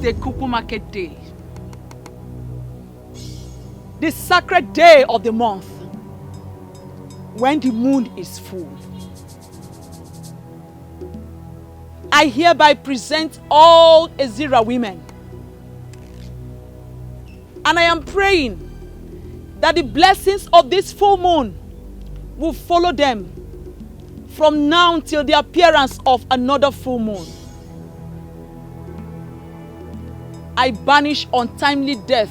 a Kuku market day. The sacred day of the month, when the moon is full. I hereby present all Ezira women. And I am praying that the blessings of this full moon will follow them from now till the appearance of another full moon. I banish untimely death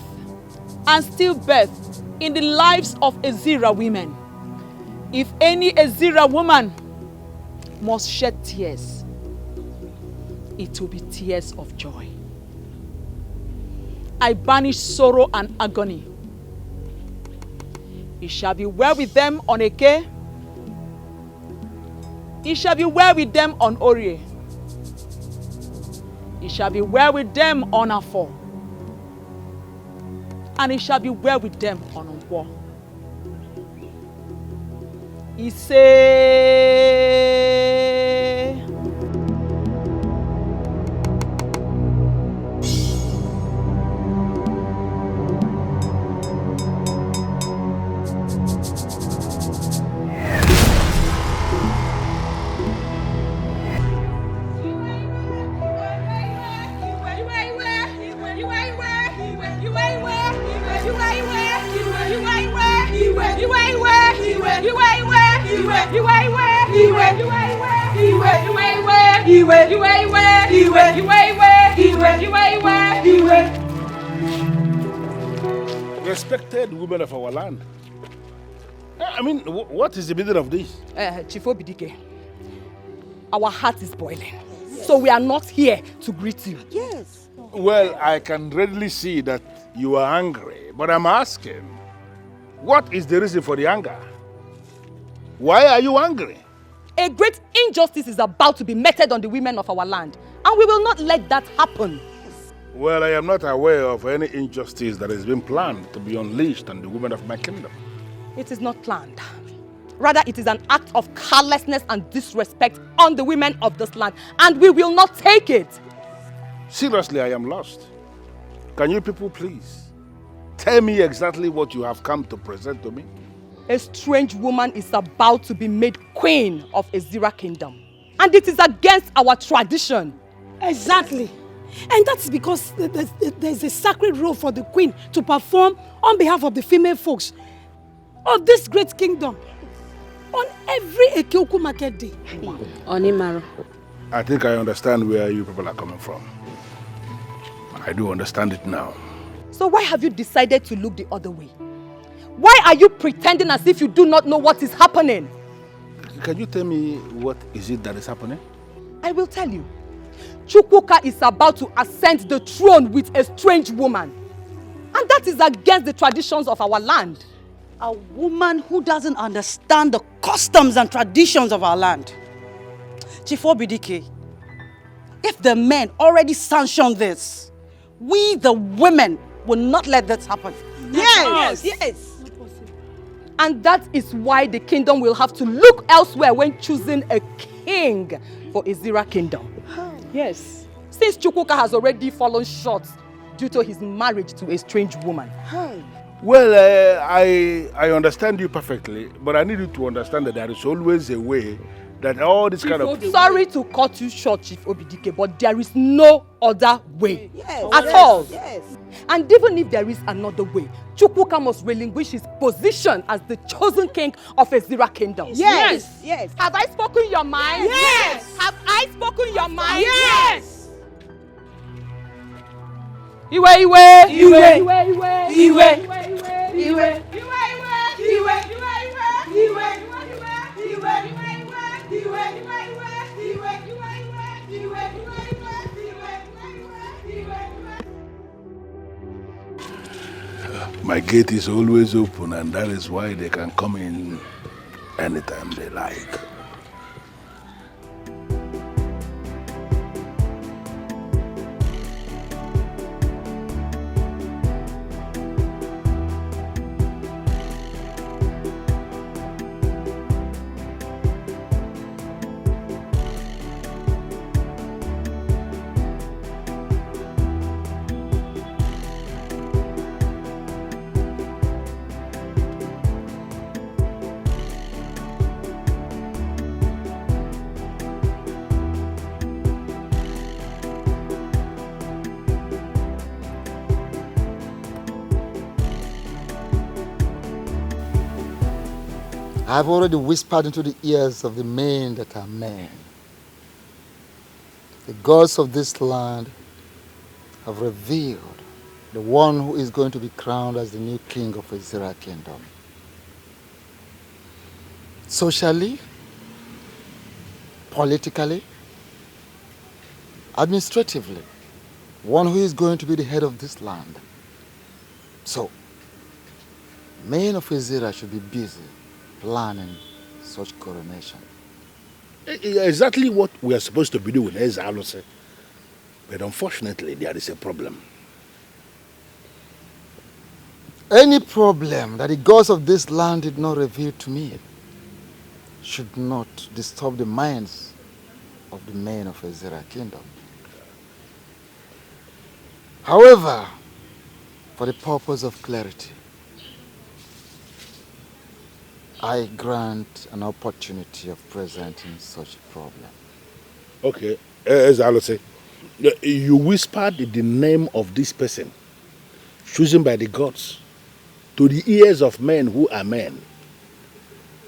and stillbirth in the lives of Ezira women. If any Ezira woman must shed tears, it will be tears of joy. I banish sorrow and agony. It shall be well with them on Eke. It shall be well with them on Orie. It shall be well with them on Afo. And it shall be well with them on Nkwo. He say, Respected women of our land. I mean, what is the meaning of this? Chief Obidike, our heart is boiling. Yes. So we are not here to greet you. Yes. Well, I can readily see that you are angry, but I'm asking, what is the reason for the anger? Why are you angry? A great injustice is about to be meted on the women of our land, and we will not let that happen. Well, I am not aware of any injustice that has been planned to be unleashed on the women of my kingdom. It is not planned. Rather, it is an act of carelessness and disrespect on the women of this land, and we will not take it. Seriously, I am lost. Can you people please tell me exactly what you have come to present to me? A strange woman is about to be made queen of Ezira kingdom, and it is against our tradition. Exactly. And that's because there's a sacred role for the queen to perform on behalf of the female folks of this great kingdom on every Ekeuku market day. Onimaro. I think I understand where you people are coming from. I do understand it now. So why have you decided to look the other way? Why are you pretending as if you do not know what is happening? Can you tell me what is it that is happening? I will tell you. Chukwuka is about to ascend the throne with a strange woman. And that is against the traditions of our land. A woman who doesn't understand the customs and traditions of our land. Chief Obidike, if the men already sanctioned this, we the women will not let this happen. Yes. And that is why the kingdom will have to look elsewhere when choosing a king for Ezira kingdom. Yes. Since Chukwuka has already fallen short due to his marriage to a strange woman. Well, I understand you perfectly, but I need you to understand that there is always a way that all this kind of... Sorry to cut you short, Chief Obidike, but there is no other way at all. Yes. And even if there is another way, Chukwuka must relinquish his position as the chosen king of Ezira kingdom. Yes. Have I spoken your mind? Yes. Have I spoken your mind? Yes. Iwe. My gate is always open, and that is why they can come in anytime they like. I've already whispered into the ears of the men that are men. The gods of this land have revealed the one who is going to be crowned as the new king of Ezra Kingdom. Socially, politically, administratively, one who is going to be the head of this land. So, men of Ezra should be busy planning such coronation. Exactly what we are supposed to be doing, as Alo said. But unfortunately, there is a problem. Any problem that the gods of this land did not reveal to me should not disturb the minds of the men of Ezra Kingdom. However, for the purpose of clarity, I grant an opportunity of presenting such a problem. Okay, as Alo said, you whispered the name of this person, chosen by the gods, to the ears of men who are men.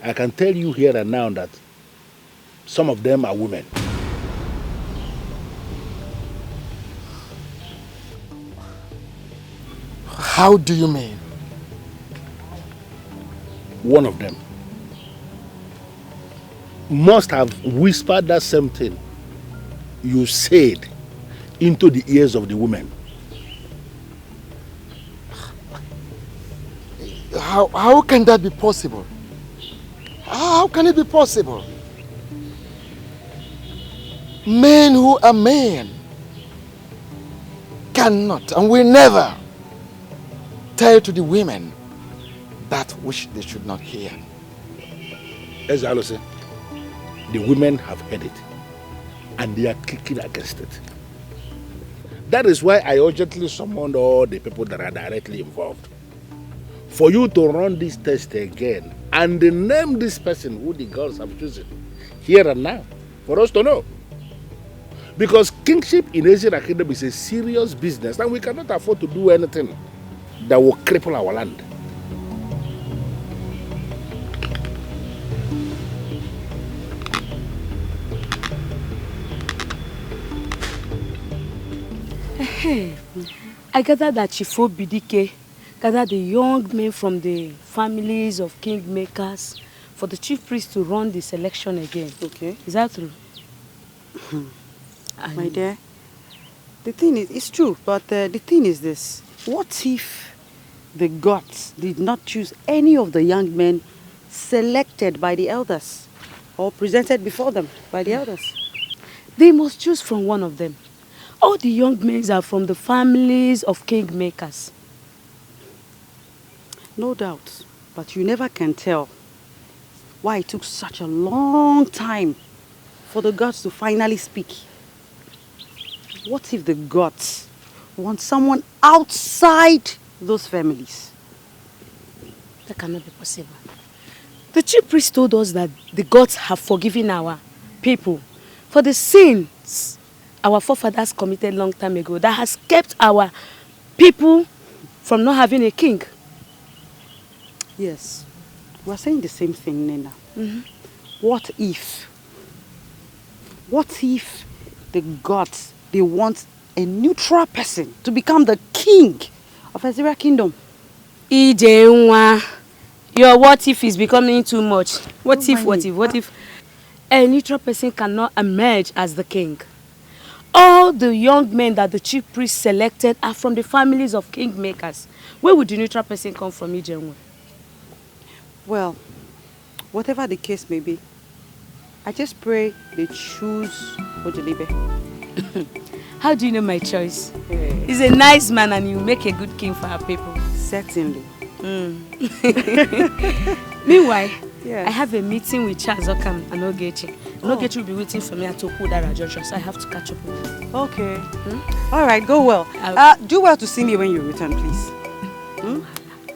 I can tell you here and now that some of them are women. How do you mean? One of them must have whispered that same thing you said into the ears of the women. How can that be possible? How can it be possible? Men who are men cannot and will never tell to the women that which they should not hear. As I said, the women have heard it and they are kicking against it. That is why I urgently summoned all the people that are directly involved for you to run this test again and name this person who the girls have chosen here and now for us to know. Because kingship in Ezra Kingdom is a serious business and we cannot afford to do anything that will cripple our land. Hey, I gather that Chifo Bidike gathered the young men from the families of kingmakers for the chief priest to run the selection again. Okay. Is that true? My dear, the thing is, it's true, but the thing is this. What if the gods did not choose any of the young men selected by the elders or presented before them by the elders? They must choose from one of them. All the young men are from the families of kingmakers. No doubt, but you never can tell why it took such a long time for the gods to finally speak. What if the gods want someone outside those families? That cannot be possible. The chief priest told us that the gods have forgiven our people for the sins our forefathers committed long time ago that has kept our people from not having a king. Yes, we are saying the same thing, Nena. What if the gods, they want a neutral person to become the king of Ezra Kingdom? Ijeunwa, your what if is becoming too much. What if a neutral person cannot emerge as the king? All the young men that the chief priest selected are from the families of kingmakers. Where would the neutral person come from, Ijeunwa? Well, whatever the case may be, I just pray they choose Ojelibe. How do you know my choice? He's a nice man and he'll make a good king for our people. Certainly. Meanwhile, yes. I have a meeting with Charles Okam and Ogechi. Ogechi will be waiting for me at Okudara Junction, so I have to catch up with him. Okay. All right, go well. Do well to see me when you return, please.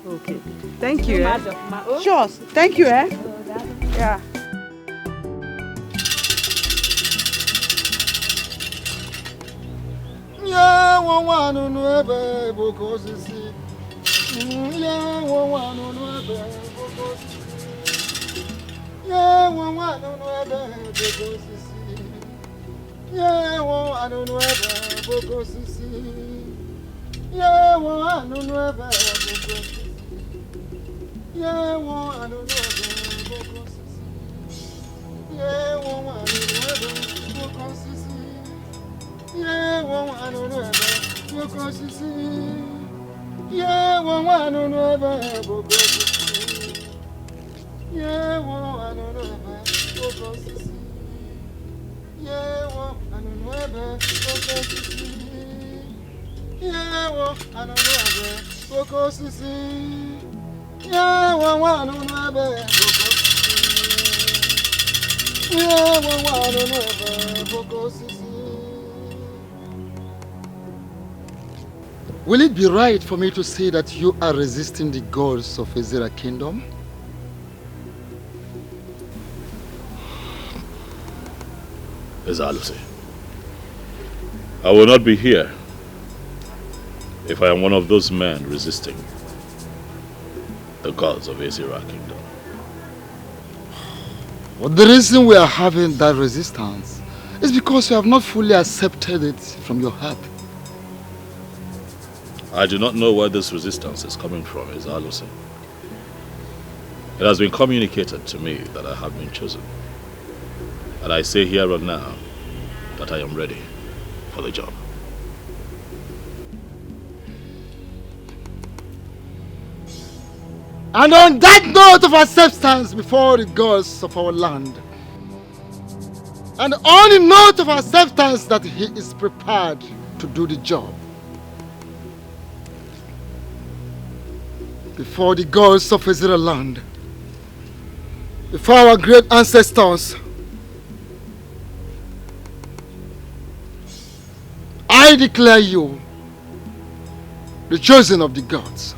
Okay. Thank you. Sure. Thank you, Yeah. Yeah, one no ebe boko sisi. Yeah, one no ebe boko sisi. Yeah, one no ebe boko sisi. Yeah, one no ebe boko sisi. Yeah, one no ebe boko sisi. Yeah, one no ebe boko sisi. Yeah, one no ebe boko sisi. Yeah, one no ebe boko sisi. Yeah, one no ebe boko sisi. Yeah, one no ebe boko sisi. Yeah, one no ebe boko sisi. Yeah, one no ebe boko sisi. Will it be right for me to say that you are resisting the gods of Ezra Kingdom? Ezalusi, I will not be here if I am one of those men resisting the gods of Ezra Kingdom. Well, the reason we are having that resistance is because you have not fully accepted it from your heart. I do not know where this resistance is coming from, Ezalusi. It has been communicated to me that I have been chosen. And I say here and now that I am ready for the job. And on that note of acceptance before the gods of our land, and on the note of acceptance that he is prepared to do the job, before the gods of Israel land, before our great ancestors, I declare you the chosen of the gods.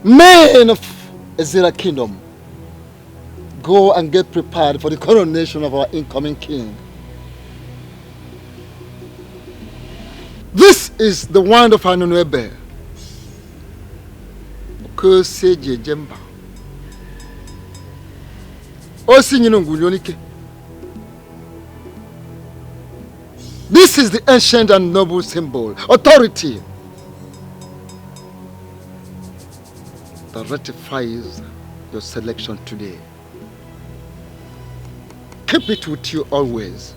Men of Ezra Kingdom, go and get prepared for the coronation of our incoming king. This is the wand of Anunuebe. Okoseje Jemba. This is the ancient and noble symbol, authority, that ratifies your selection today. Keep it with you always.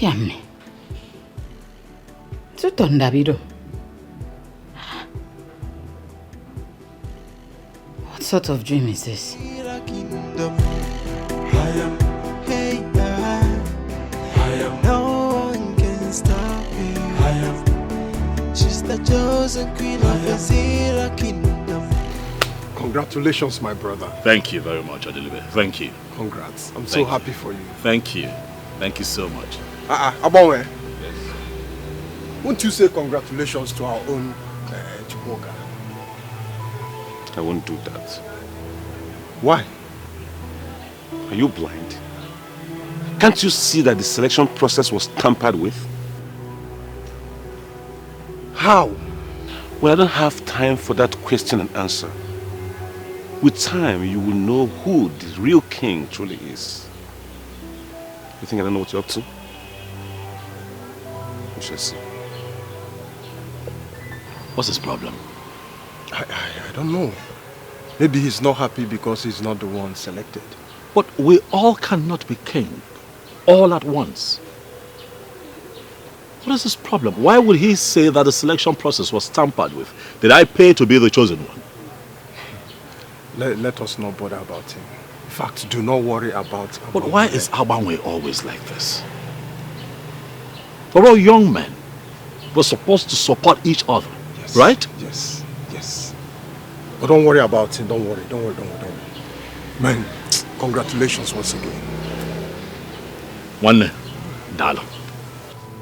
Yummy. Tuton Davido. What sort of dream is this? No one can stop me. She's the chosen queen of the Zira kingdom. Congratulations, my brother. Thank you very much, Adelibe. Thank you. Congrats. I'm so happy for you. Thank you. Thank you so much. Abonwe. Yes. Won't you say congratulations to our own Chukwuka? I won't do that. Why? Are you blind? Can't you see that the selection process was tampered with? How? Well, I don't have time for that question and answer. With time, you will know who the real king truly is. You think I don't know what you're up to? We shall see. What's his problem? I don't know. Maybe he's not happy because he's not the one selected. But we all cannot be king all at once. What is his problem? Why would he say that the selection process was tampered with? Did I pay to be the chosen one? Let us not bother about him. In fact, do not worry about him. But why is Abanwe always like this? We're all young men. We're supposed to support each other, yes, right? Yes, yes. But don't worry about him. Don't worry. Man, congratulations once again. One, Dalo,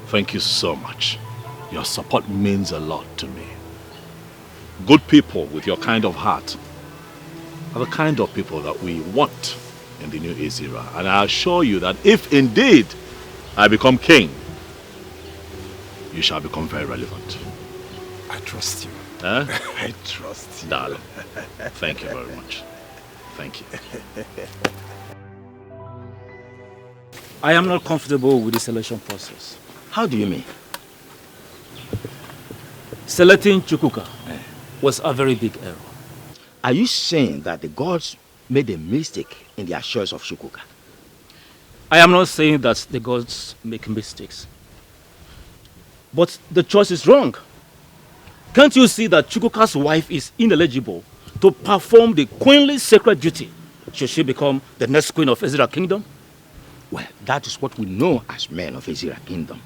thank you so much. Your support means a lot to me. Good people with your kind of heart are the kind of people that we want in the new Ezira. And I assure you that if indeed I become king, you shall become very relevant. I trust you. Huh? I trust you. Darling, thank you very much. Thank you. I am not comfortable with the selection process. How do you mean? Selecting Chukwuka was a very big error. Are you saying that the gods made a mistake in their choice of Chukwuka? I am not saying that the gods make mistakes. But the choice is wrong. Can't you see that Chukwuka's wife is ineligible to perform the queenly sacred duty should she become the next queen of Ezira Kingdom? Well, that is what we know as men of Ezira Kingdom.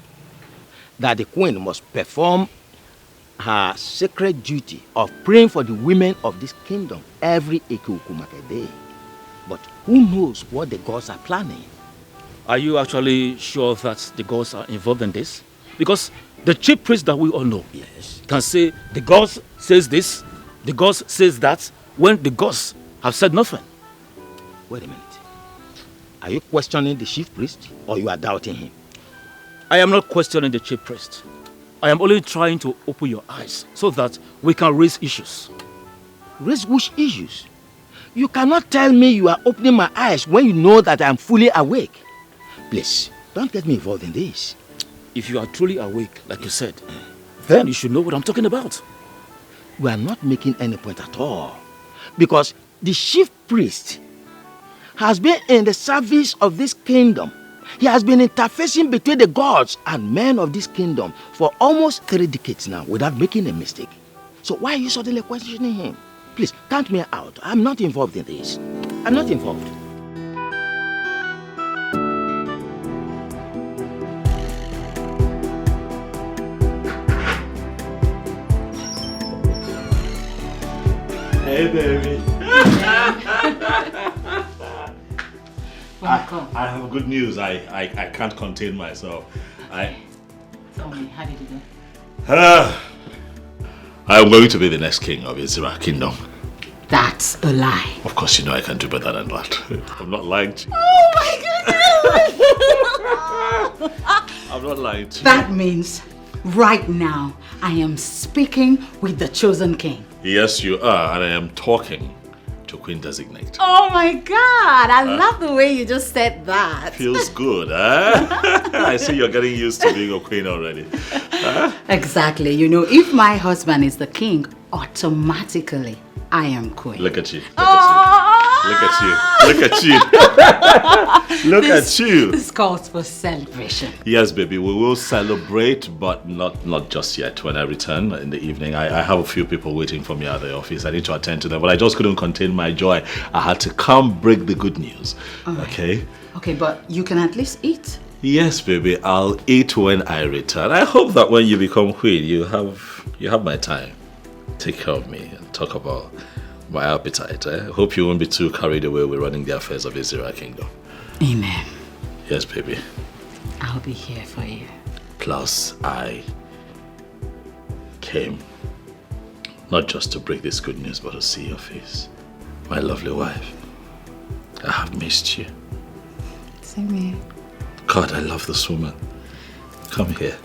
That the queen must perform her sacred duty of praying for the women of this kingdom every Ekukumake day. But who knows what the gods are planning? Are you actually sure that the gods are involved in this? Because the chief priest that we all know can say the gods says this, the gods says that, when the gods have said nothing. Wait a minute. Are you questioning the chief priest or you are doubting him? I am not questioning the chief priest. I am only trying to open your eyes so that we can raise issues. Raise which issues? You cannot tell me you are opening my eyes when you know that I am fully awake. Please, don't get me involved in this. If you are truly awake, like you said, then you should know what I'm talking about. We are not making any point at all. Because the chief priest has been in the service of this kingdom. He has been interfacing between the gods and men of this kingdom for almost 3 decades now without making a mistake. So why are you suddenly questioning him? Please, count me out. I'm not involved in this. I'm not involved. Hey, baby. I have good news. I can't contain myself. Tell me, how did it go? I'm going to be the next king of Ezira Kingdom. That's a lie. Of course, you know I can do better than that. I'm not lying to you. Oh my goodness! I'm not lying to you. That means right now I am speaking with the chosen king. Yes, you are, and I am talking to Queen Designate. Oh my God! I love the way you just said that. Feels good, huh? I see you're getting used to being a queen already. Huh? Exactly. You know, if my husband is the king, automatically I am queen. Look at you. Look at you. Look at you. Look at you. Look at you. This calls for celebration. Yes, baby, we will celebrate, but not just yet. When I return in the evening, I have a few people waiting for me at the office. I need to attend to them, but I just couldn't contain my joy. I had to come break the good news. Okay? Okay, but you can at least eat. Yes, baby, I'll eat when I return. I hope that when you become queen, you have my time. Take care of me and talk about my appetite. I hope you won't be too carried away with running the affairs of Azira Kingdom. Amen. Yes, baby. I'll be here for you. Plus, I came not just to break this good news, but to see your face. My lovely wife. I have missed you. Same here. God, I love this woman. Come here.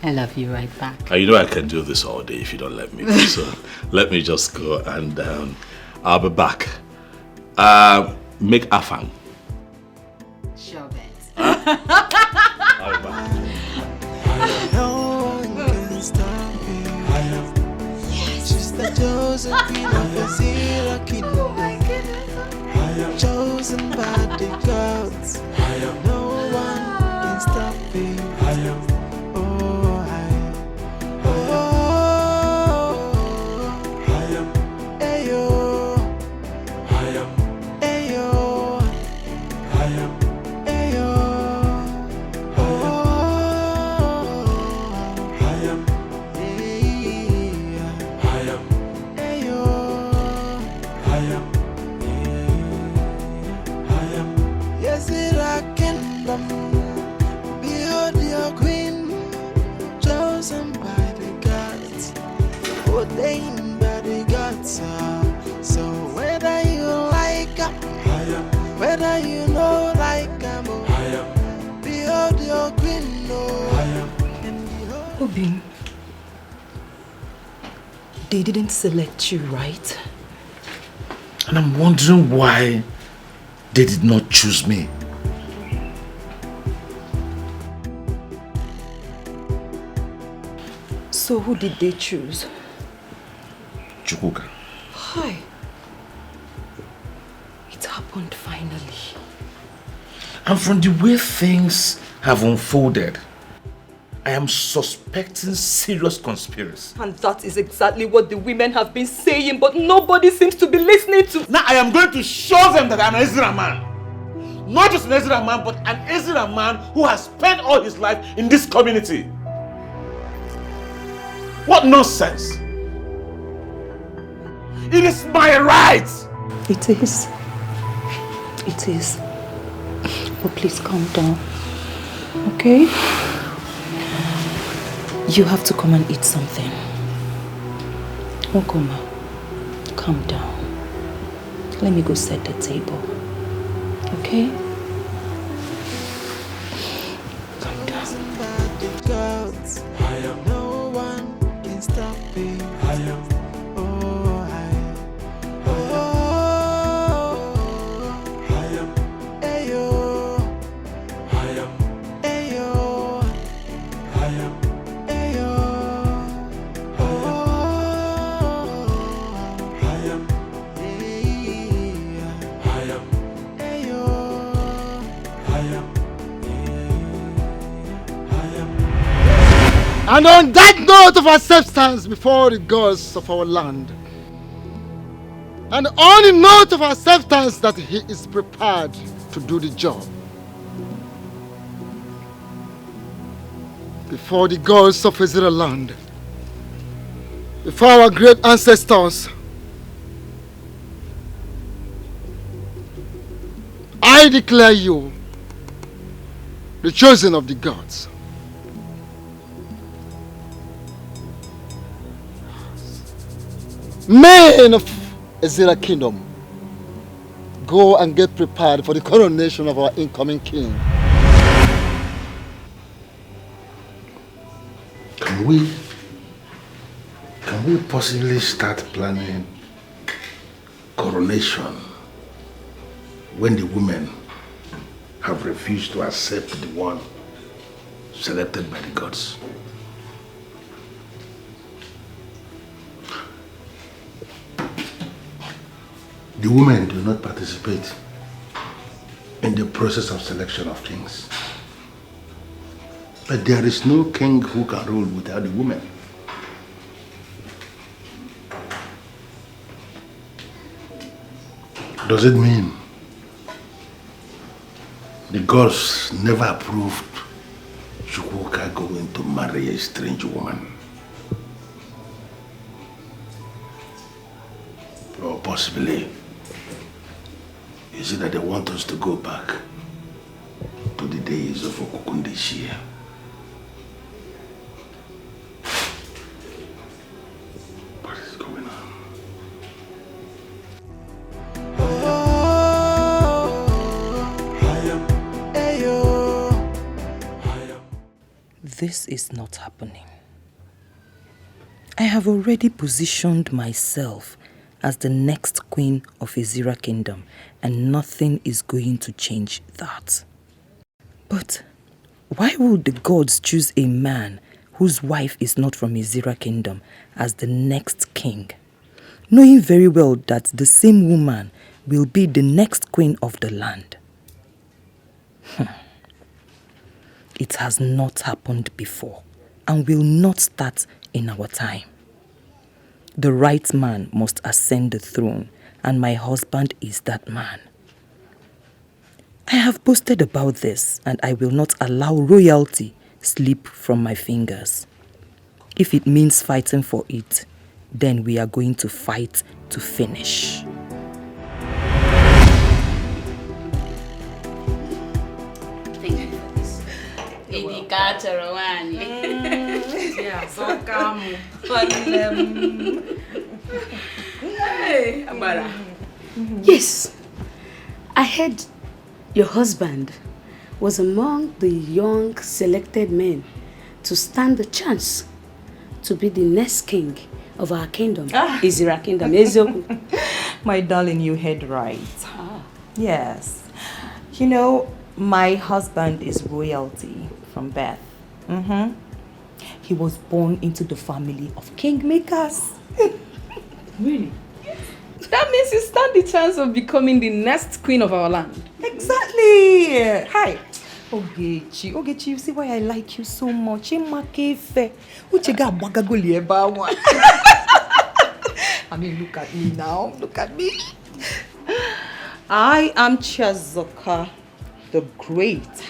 I love you right back. You know I can do this all day if you don't let me. So let me just go and I'll be back. Make afang. Sure bet. I'll be back. No one can stop me. She's the chosen queen of Azira Kingdom. Oh my goodness. I am chosen by the gods. No one can stop me. Ordained by the gods, so whether you like whether you know like behold your queen, Obin, they didn't select you, right? And I'm wondering why they did not choose me. So who did they choose? Chukwuka. Hi. It happened finally. And from the way things have unfolded, I am suspecting serious conspiracy. And that is exactly what the women have been saying, but nobody seems to be listening to. Now I am going to show them that I'm an Ezra man. Not just an Ezra man, but an Ezra man who has spent all his life in this community. What nonsense! It is my right! It is. It is. But please calm down. Okay? You have to come and eat something. Okoma, calm down. Let me go set the table. Okay? Calm down. No one can stop me. And on that note of acceptance before the gods of our land, and on the note of acceptance that he is prepared to do the job, before the gods of Israel land, before our great ancestors, I declare you the chosen of the gods. Men of Azira Kingdom, go and get prepared for the coronation of our incoming king. Can we possibly start planning coronation when the women have refused to accept the one selected by the gods? The women do not participate in the process of selection of kings. But there is no king who can rule without the women. Does it mean the gods never approved Chukwuka going to marry a strange woman? Or possibly, is it that they want us to go back to the days of Okukundeshia? What is going on? This is not happening. I have already positioned myself as the next queen of Ezira Kingdom, and nothing is going to change that. But why would the gods choose a man whose wife is not from Ezira Kingdom as the next king, knowing very well that the same woman will be the next queen of the land? It has not happened before and will not start in our time. The right man must ascend the throne, and my husband is that man. I have boasted about this, and I will not allow royalty slip from my fingers. If it means fighting for it, then we are going to fight to finish. Thank you for this. Yeah, so calm. Hey, Amara. Yes, I heard your husband was among the young selected men to stand the chance to be the next king of our kingdom, Ezira Kingdom. My darling, you heard right. Yes. You know, my husband is royalty from birth. He was born into the family of kingmakers. Really? That means you stand the chance of becoming the next queen of our land. Exactly. Hi. Ogechi, you see why I like you so much? I mean, look at me now. Look at me. I am Chiazoka the Great.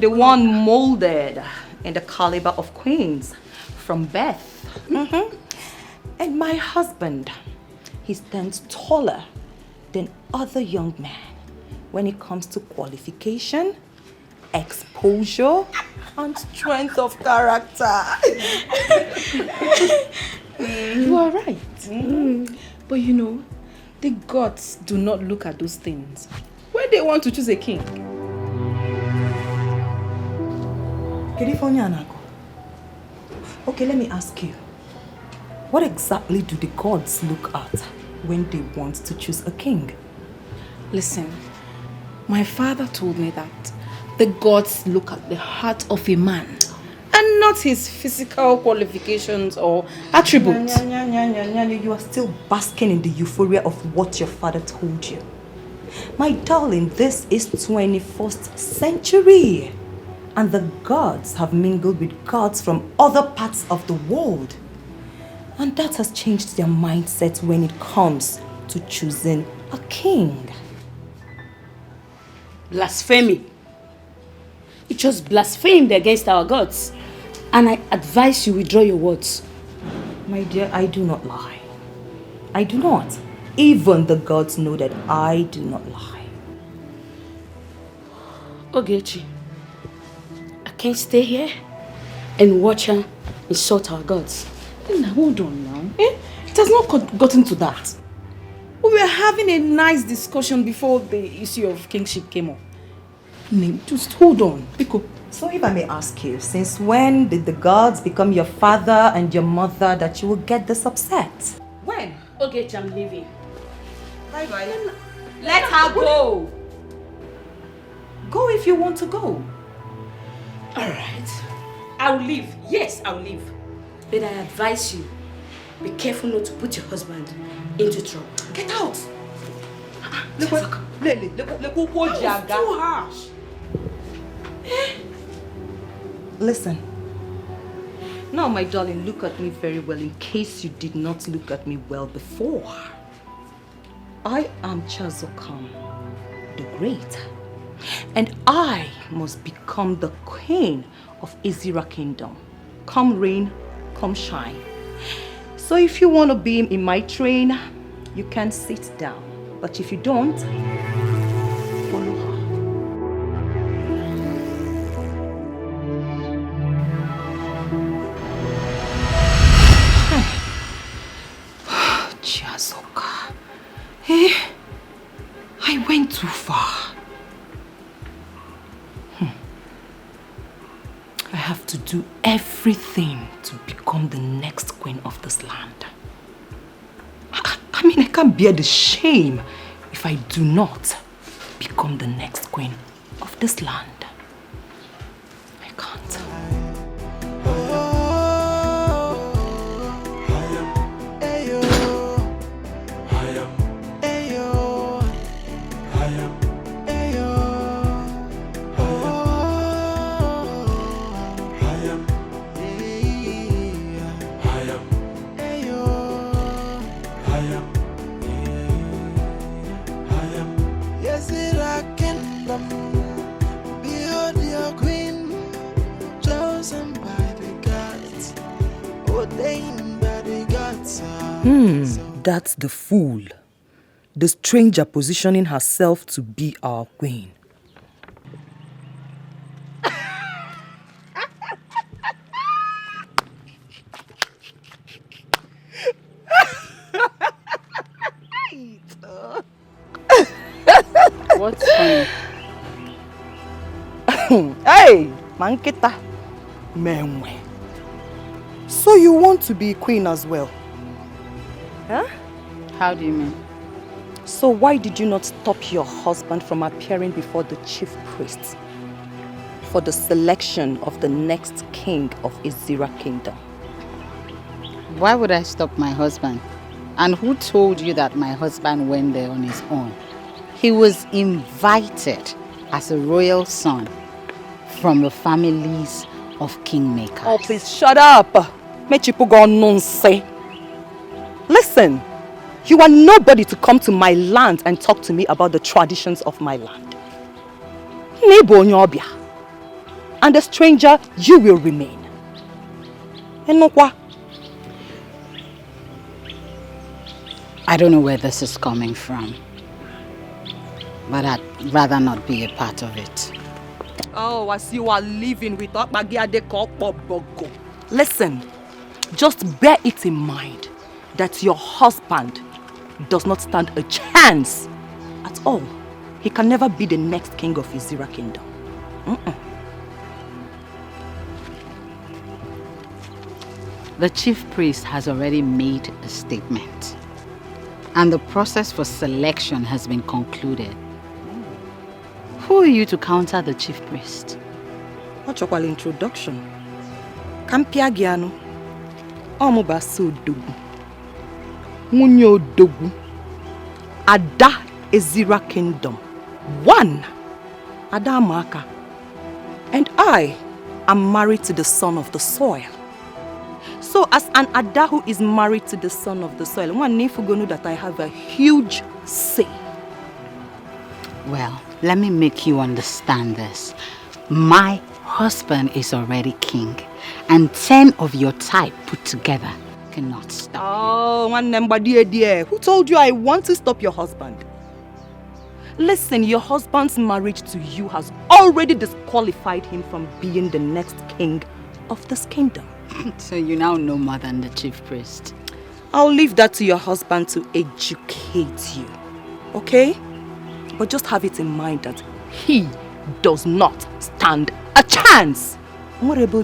The one molded in the caliber of queens from birth. And my husband, he stands taller than other young men when it comes to qualification, exposure, and strength of character. You are right. But you know, the gods do not look at those things when they want to choose a king. Okay, let me ask you. What exactly do the gods look at when they want to choose a king? Listen, my father told me that the gods look at the heart of a man and not his physical qualifications or attributes. You are still basking in the euphoria of what your father told you. My darling, this is 21st century. And the gods have mingled with gods from other parts of the world. And that has changed their mindset when it comes to choosing a king. Blasphemy. You just blasphemed against our gods. And I advise you withdraw your words. My dear, I do not lie. I do not. Even the gods know that I do not lie. Ogechi, I can't stay here and watch her insult our gods. Now, hold on now. It has not gotten to that. We were having a nice discussion before the issue of kingship came up. Just hold on. So if I may ask you, since when did the gods become your father and your mother that you will get this upset? When? Ogechi, I'm leaving. Bye-bye. Let her go. Go if you want to go. Alright. I'll leave. Yes, I'll leave. But I advise you, Be careful not to put your husband into trouble. Get out! Look what too harsh. Listen. Now, my darling, look at me very well in case you did not look at me well before. I am Chazokam, the Great, and I must become the queen of Izira Kingdom. Come rain, come shine. So if you want to be in my train, you can sit down. But if you don't, follow her. Chiazoka. Hey, I went too far. I have to do everything to become the next queen of this land. I mean, I can't bear the shame if I do not become the next queen of this land. I can't. That's the fool. The stranger positioning herself to be our queen. What's funny? Hey, Manketa. Menwe. So you want to be queen as well? Huh? How do you mean? So why did you not stop your husband from appearing before the chief priest for the selection of the next king of Izira Kingdom? Why would I stop my husband? And who told you that my husband went there on his own? He was invited as a royal son from the families of kingmakers. Oh, please shut up. Listen, you are nobody to come to my land and talk to me about the traditions of my land. And a stranger, you will remain. I don't know where this is coming from, but I'd rather not be a part of it. Oh, as you are living with Bogo. Listen, just bear it in mind that your husband does not stand a chance at all. He can never be the next king of Izira Kingdom. The chief priest has already made a statement, and the process for selection has been concluded. Who are you to counter the chief priest? What's your introduction? Kampiagiano. Omubasu Dogu. Munyo Dogu. Ada Izira Kingdom. One. Ada Amaka. And I am married to the son of the soil. So as an Ada who is married to the son of the soil, one need to know that I have a huge say. Well, let me make you understand this. My husband is already king, and 10 of your type put together cannot stop Oh, one number dear. Who told you I want to stop your husband? Listen, your husband's marriage to you has already disqualified him from being the next king of this kingdom. So you now know more than the chief priest. I'll leave that to your husband to educate you, okay? But just have it in mind that he does not stand a chance. Whatever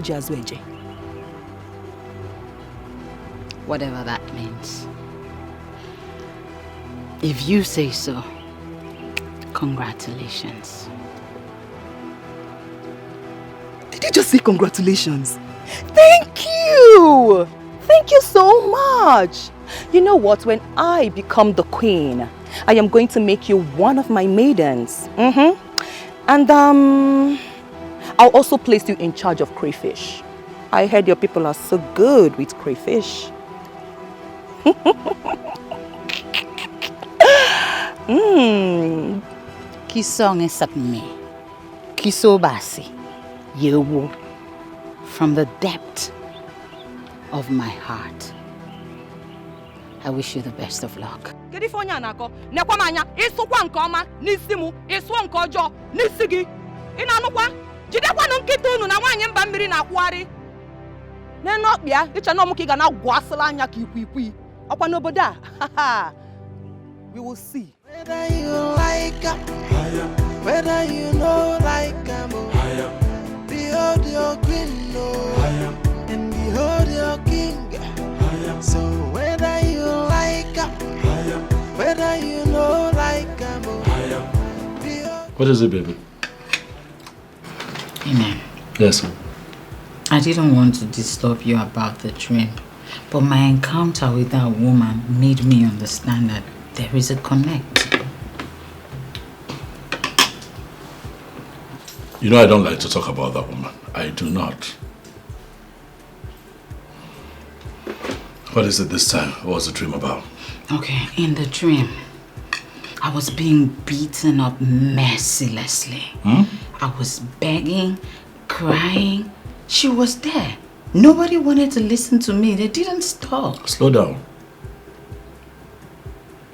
that means. If you say so, congratulations. Did you just say congratulations? Thank you! Thank you so much. You know what? When I become the queen, I am going to make you one of my maidens. And I'll also place you in charge of crayfish. I heard your people are so good with crayfish. Kisong esapme. Kisobasi. Yewu. From the depth of my heart, I wish you the best of luck. We will see. Whether you like her, whether you know like her, behold your queen, and behold your king. So whether you like her, whether you know like her, What is it, baby? Amen. Yes, sir. I didn't want to disturb you about the dream, but my encounter with that woman made me understand that there is a connect. You know I don't like to talk about that woman. I do not. What is it this time? What was the dream about? Okay, in the dream, I was being beaten up mercilessly. I was begging, crying. She was there. Nobody wanted to listen to me. They didn't stop. Slow down.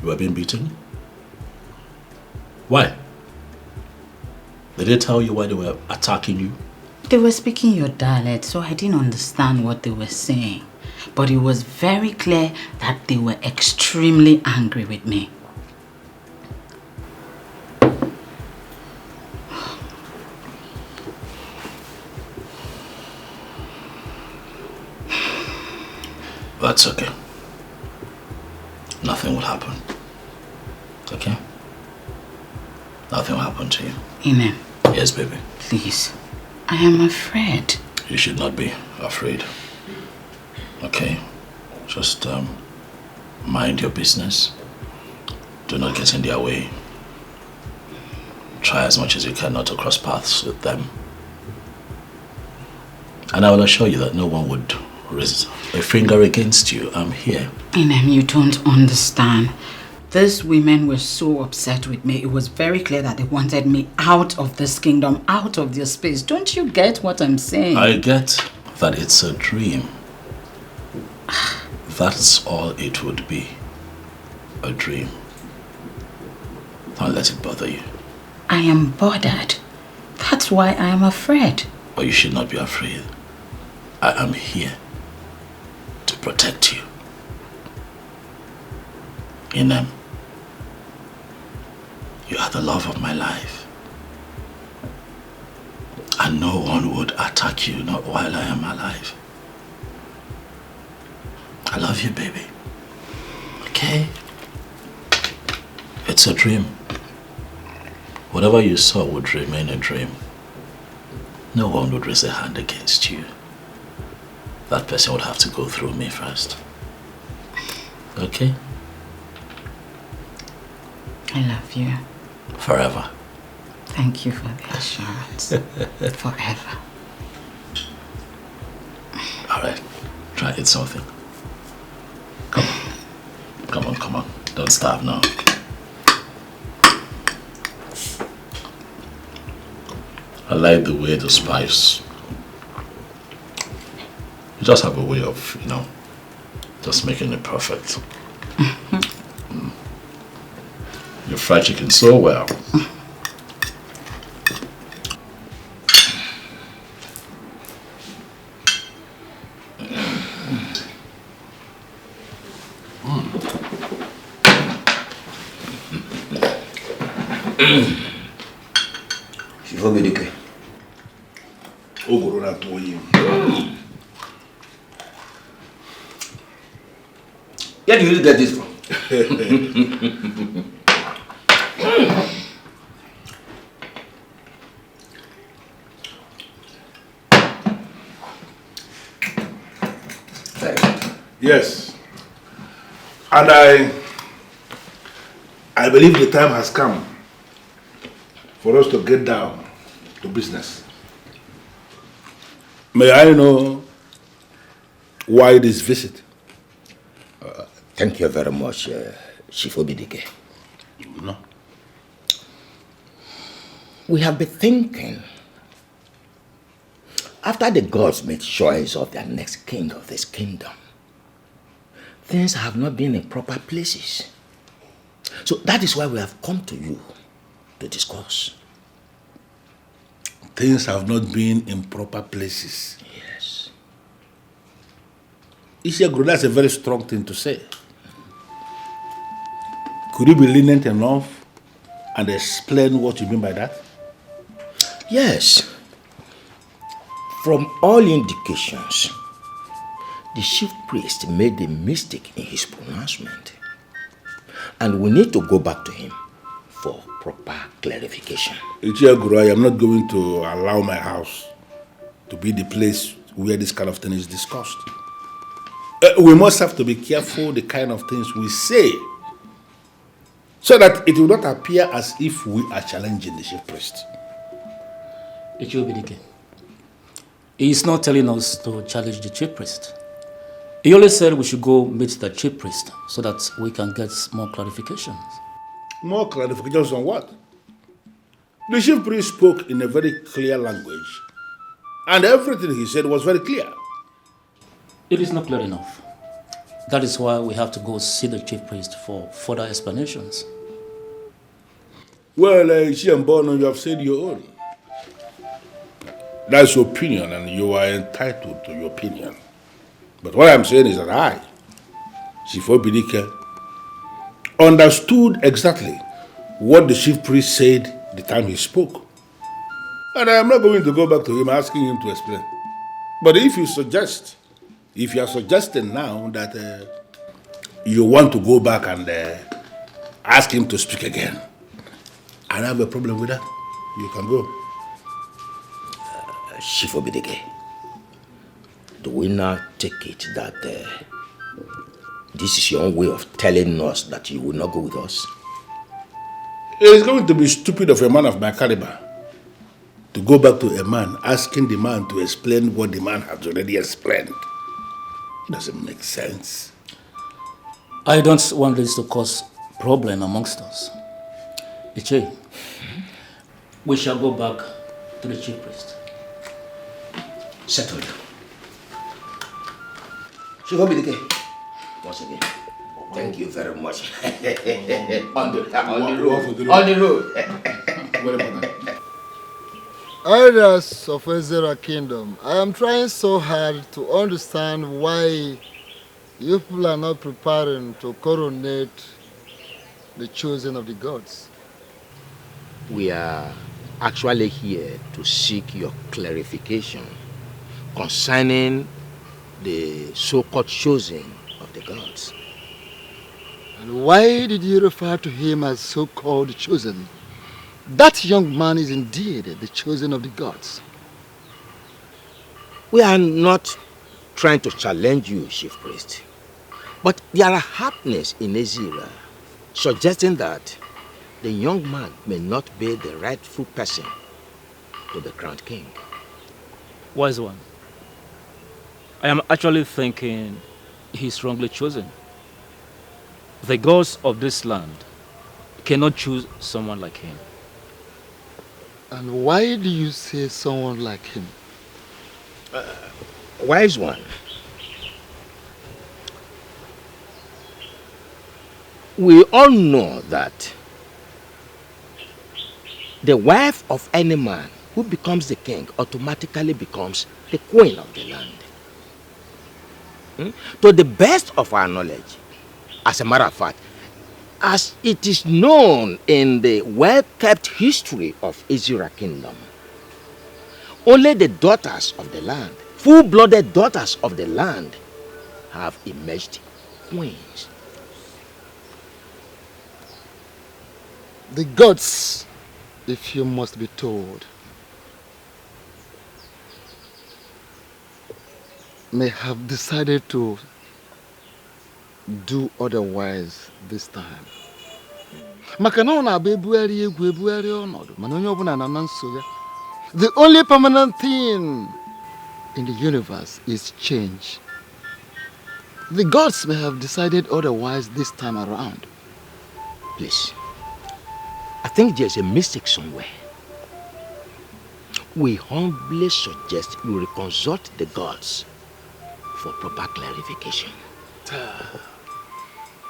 You were being beaten? Why? Did they tell you why they were attacking you? They were speaking your dialect, so I didn't understand what they were saying. But it was very clear that they were extremely angry with me. That's okay. Nothing will happen. Okay? Nothing will happen to you. Amen. Yes, baby. Please. I am afraid. You should not be afraid. Okay? Just mind your business. Do not get in their way. Try as much as you can not to cross paths with them. And I will assure you that no one would raise a finger against you. I'm here. Amen. You don't understand. These women were so upset with me. It was very clear that they wanted me out of this kingdom, out of their space. Don't you get what I'm saying? I get that it's a dream. That's all it would be. A dream. Don't let it bother you. I am bothered. That's why I am afraid. But you should not be afraid. I am here to protect you. Inem, you are the love of my life. And no one would attack you, not while I am alive. I love you, baby. Okay? It's a dream. Whatever you saw would remain a dream. No one would raise a hand against you. That person would have to go through me first. Okay? I love you. Forever. Thank you for the assurance. Forever. Alright. Try eat something. Come on. Come on, come on. Don't starve now. I like the way the spice. You just have a way of, just making it perfect. You fry chicken so well. Frederick. Where do you get this from? Yes. And I believe the time has come for us to get down to business. May I know why this visit? Thank you very much, Chief Obidike. No. We have been thinking, after the gods made choice of their next king of this kingdom, things have not been in proper places. So that is why we have come to you to discuss. Things have not been in proper places. Yes. Isiagro, that's a very strong thing to say. Could you be lenient enough and explain what you mean by that? Yes. From all indications, the chief priest made a mistake in his pronouncement. And we need to go back to him for proper clarification. Ichiaguro, I am not going to allow my house to be the place where this kind of thing is discussed. We must have to be careful the kind of things we say, so that it will not appear as if we are challenging the chief priest. Ichiobidike, he is not telling us to challenge the chief priest. He only said we should go meet the chief priest so that we can get more clarifications. More clarifications on what? The chief priest spoke in a very clear language, and everything he said was very clear. It is not clear enough. That is why we have to go see the chief priest for further explanations. Well, Ishiambono, you have said your own. That's your opinion, and you are entitled to your opinion. But what I'm saying is that I, Chief Obidike, understood exactly what the chief priest said the time he spoke. And I am not going to go back to him asking him to explain. But if you are suggesting now that you want to go back and ask him to speak again, I don't have a problem with that. You can go. Chief Obidike, do we now take it that this is your own way of telling us that you will not go with us? It is going to be stupid of a man of my caliber to go back to a man asking the man to explain what the man has already explained. It doesn't make sense. I don't want this to cause problem amongst us. Iche, we shall go back to the chief priest. Settled. Chief Obidike, once again, thank you very much. on the road. Elders of Ezra Kingdom, I am trying so hard to understand why you people are not preparing to coronate the chosen of the gods. We are actually here to seek your clarification concerning the so-called chosen of the gods. And why did you refer to him as so-called chosen? That young man is indeed the chosen of the gods. We are not trying to challenge you, Chief Priest. But there are happenings in Ezra suggesting that the young man may not be the rightful person to the crowned king. Wise one, I am actually thinking he's wrongly chosen. The gods of this land cannot choose someone like him. And why do you say someone like him? Wise one, we all know that the wife of any man who becomes the king automatically becomes the queen of the land. To the best of our knowledge, as a matter of fact, as it is known in the well-kept history of Ezra Kingdom, only the daughters of the land, full-blooded daughters of the land, have emerged queens. The gods, if you must be told, may have decided to do otherwise this time. The only permanent thing in the universe is change. The gods may have decided otherwise this time around. Please, I think there's a mistake somewhere. We humbly suggest you reconsult the gods for proper clarification.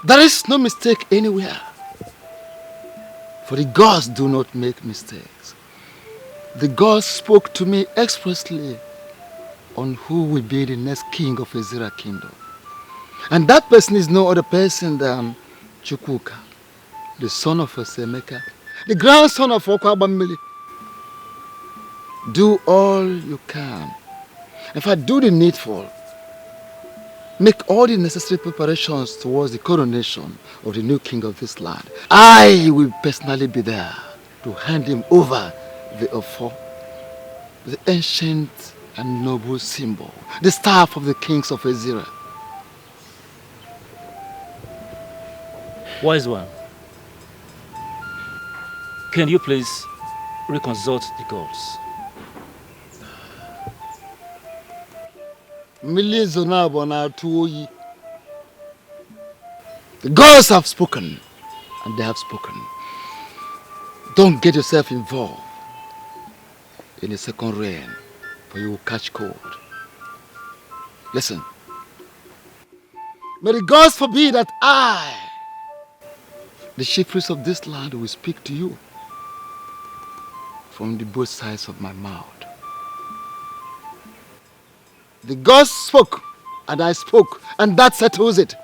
There is no mistake anywhere. For the gods do not make mistakes. The gods spoke to me expressly on who will be the next king of Ezira kingdom. And that person is no other person than Chukwuka, the son of Osemeka, the grandson of Okwabamili. Do all you can. In fact, do the needful. Make all the necessary preparations towards the coronation of the new king of this land. I will personally be there to hand him over the Ofo, the ancient and noble symbol, the staff of the kings of Ezira. Wise one, can you please reconsult the gods? The gods have spoken, and they have spoken. Don't get yourself involved in a second reign, for you will catch cold. Listen, may the gods forbid that I, the chief priest of this land, will speak to you from the both sides of my mouth. The gods spoke, and I spoke, and that settles it.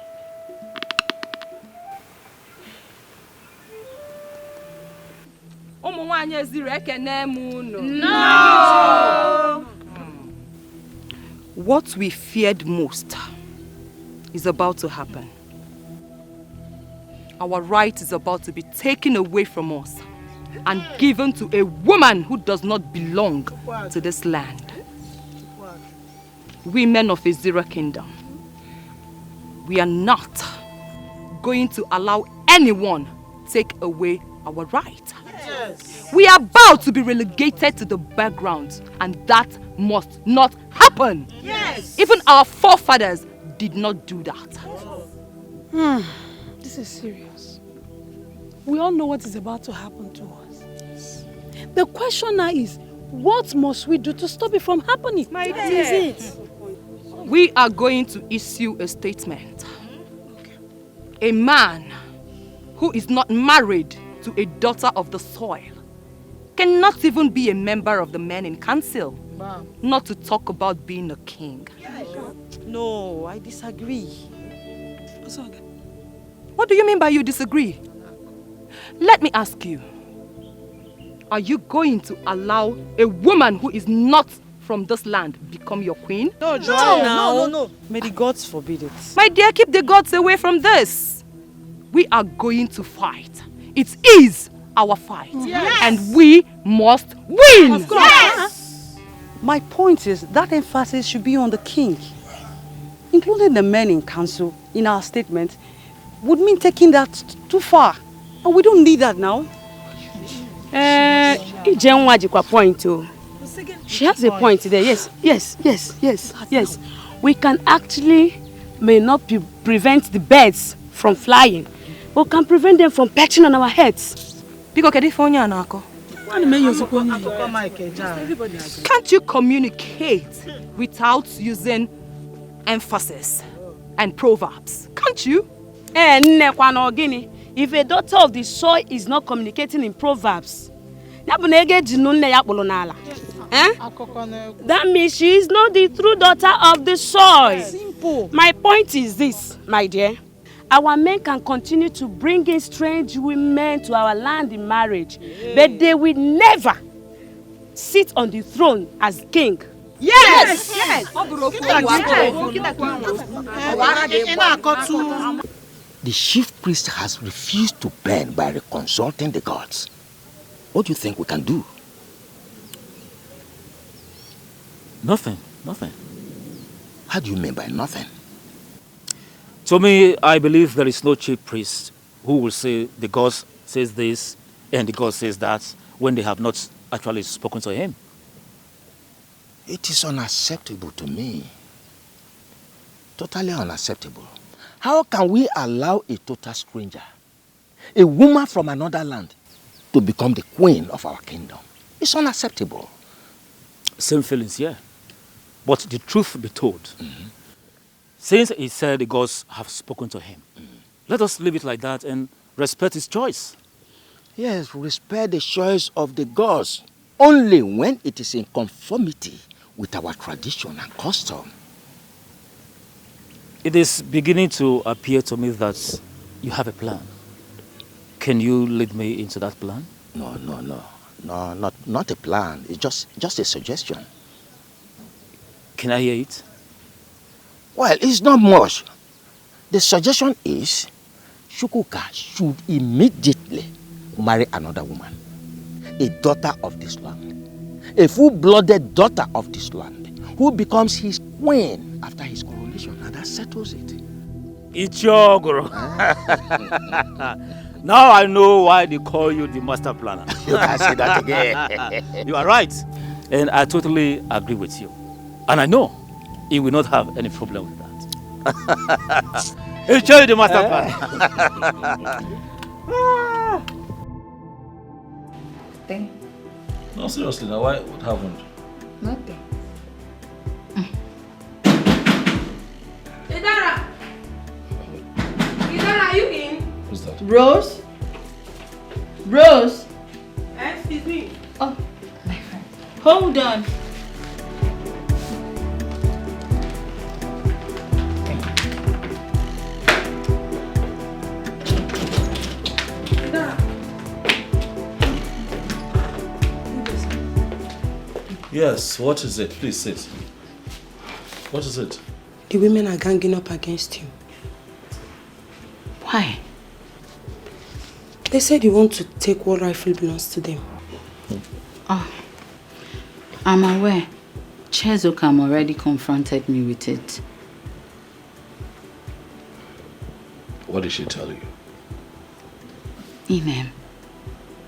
No! What we feared most is about to happen. Our right is about to be taken away from us and given to a woman who does not belong to this land. We men of Ezira Kingdom, we are not going to allow anyone take away our right. Yes. We are about to be relegated to the background, and that must not happen. Yes. Even our forefathers did not do that. This is serious. We all know what is about to happen to us. The question now is, what must we do to stop it from happening? That is it. We are going to issue a statement. A man who is not married to a daughter of the soil cannot even be a member of the men in council, not to talk about being a king. No, I disagree. What do you mean by you disagree? Let me ask you, are you going to allow a woman who is not from this land become your queen? No. May the gods forbid it. My dear, keep the gods away from this. We are going to fight. It is our fight. Yes. And we must win. Of course. Yes. My point is that emphasis should be on the king. Including the men in council in our statement would mean taking that too far. And we don't need that now. Ijenwa jikwa point too. She has a point there. Yes. We can actually may not prevent the birds from flying, but can prevent them from perching on our heads. Can't you communicate without using emphasis and proverbs? Can't you? If a daughter of the soil is not communicating in proverbs, that means she is not the true daughter of the soil. Simple. My point is this, my dear. Our men can continue to bring in strange women to our land in marriage, but they will never sit on the throne as king. Yes! The chief priest has refused to burn by reconsulting the gods. What do you think we can do? Nothing. How do you mean by nothing? To me, I believe there is no chief priest who will say the God says this and the God says that when they have not actually spoken to him. It is unacceptable to me. Totally unacceptable. How can we allow a total stranger, a woman from another land, to become the queen of our kingdom? It's unacceptable. Same feelings, yeah. But the truth be told, since he said the gods have spoken to him, let us leave it like that and respect his choice. Yes, respect the choice of the gods only when it is in conformity with our tradition and custom. It is beginning to appear to me that you have a plan. Can you lead me into that plan? No, not a plan. It's just a suggestion. Can I hear it? Well, it's not much. The suggestion is Chukwuka should immediately marry another woman, a daughter of this land, a full-blooded daughter of this land, who becomes his queen after his coronation, and that settles it. Ichogoro. Now I know why they call you the master planner. You can say that again. You are right. And I totally agree with you. And I know he will not have any problem with that. Enjoy the master plan. Nothing. No, seriously, now why? What happened? Nothing. Idara! Idara, are you in? Who's that? Rose? Rose? Excuse me. Oh, my friend. Hold on. Yes, what is it? Please sit. What is it? The women are ganging up against you. Why? They said you want to take what rightfully belongs to them. Oh, I'm aware. Chezokam already confronted me with it. What did she tell you? Inem,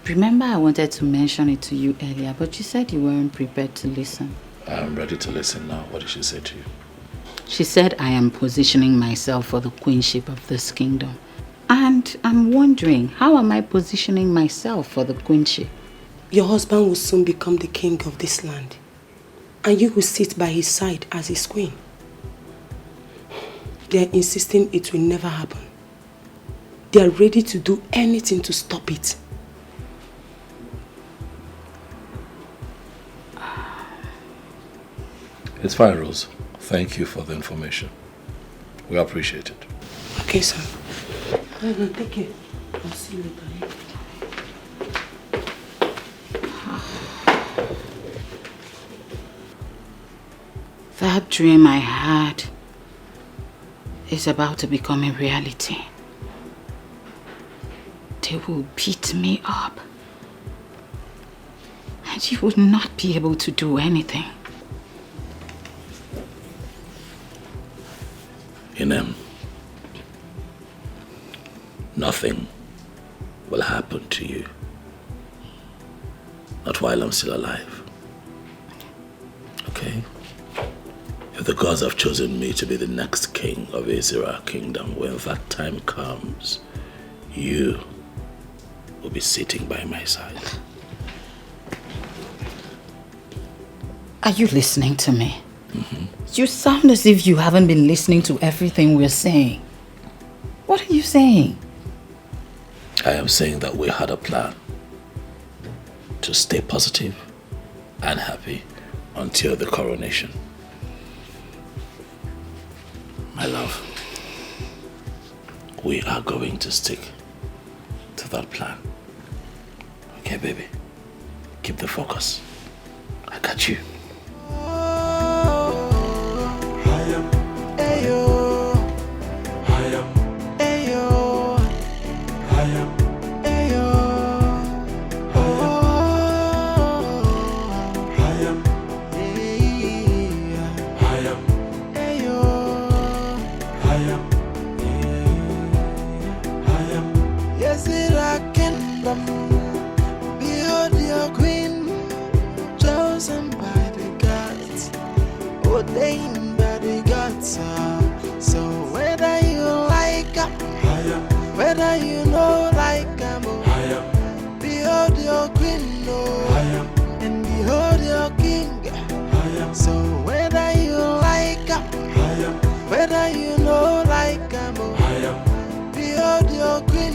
remember I wanted to mention it to you earlier, but you said you weren't prepared to listen. I'm ready to listen now. What did she say to you? She said I am positioning myself for the queenship of this kingdom. And I'm wondering, how am I positioning myself for the queenship? Your husband will soon become the king of this land. And you will sit by his side as his queen. They are insisting it will never happen. They are ready to do anything to stop it. It's fine, Rose. Thank you for the information. We appreciate it. Okay, sir. Take care. I'll see you later. That dream I had is about to become a reality. They will beat me up. And you will not be able to do anything. Inem, nothing will happen to you. Not while I'm still alive. Okay? If the gods have chosen me to be the next king of Israel kingdom, when that time comes, you will be sitting by my side. Are you listening to me? You sound as if you haven't been listening to everything we're saying. What are you saying? I am saying that we had a plan to stay positive and happy until the coronation. My love, we are going to stick to that plan. Okay, baby? Keep the focus. I got you. kingdom. Behold your queen, chosen by the gods, ordained by the gods. So whether you like her, whether you know like her, behold your queen, and behold your king. So whether you like her, whether you know like her, behold your queen.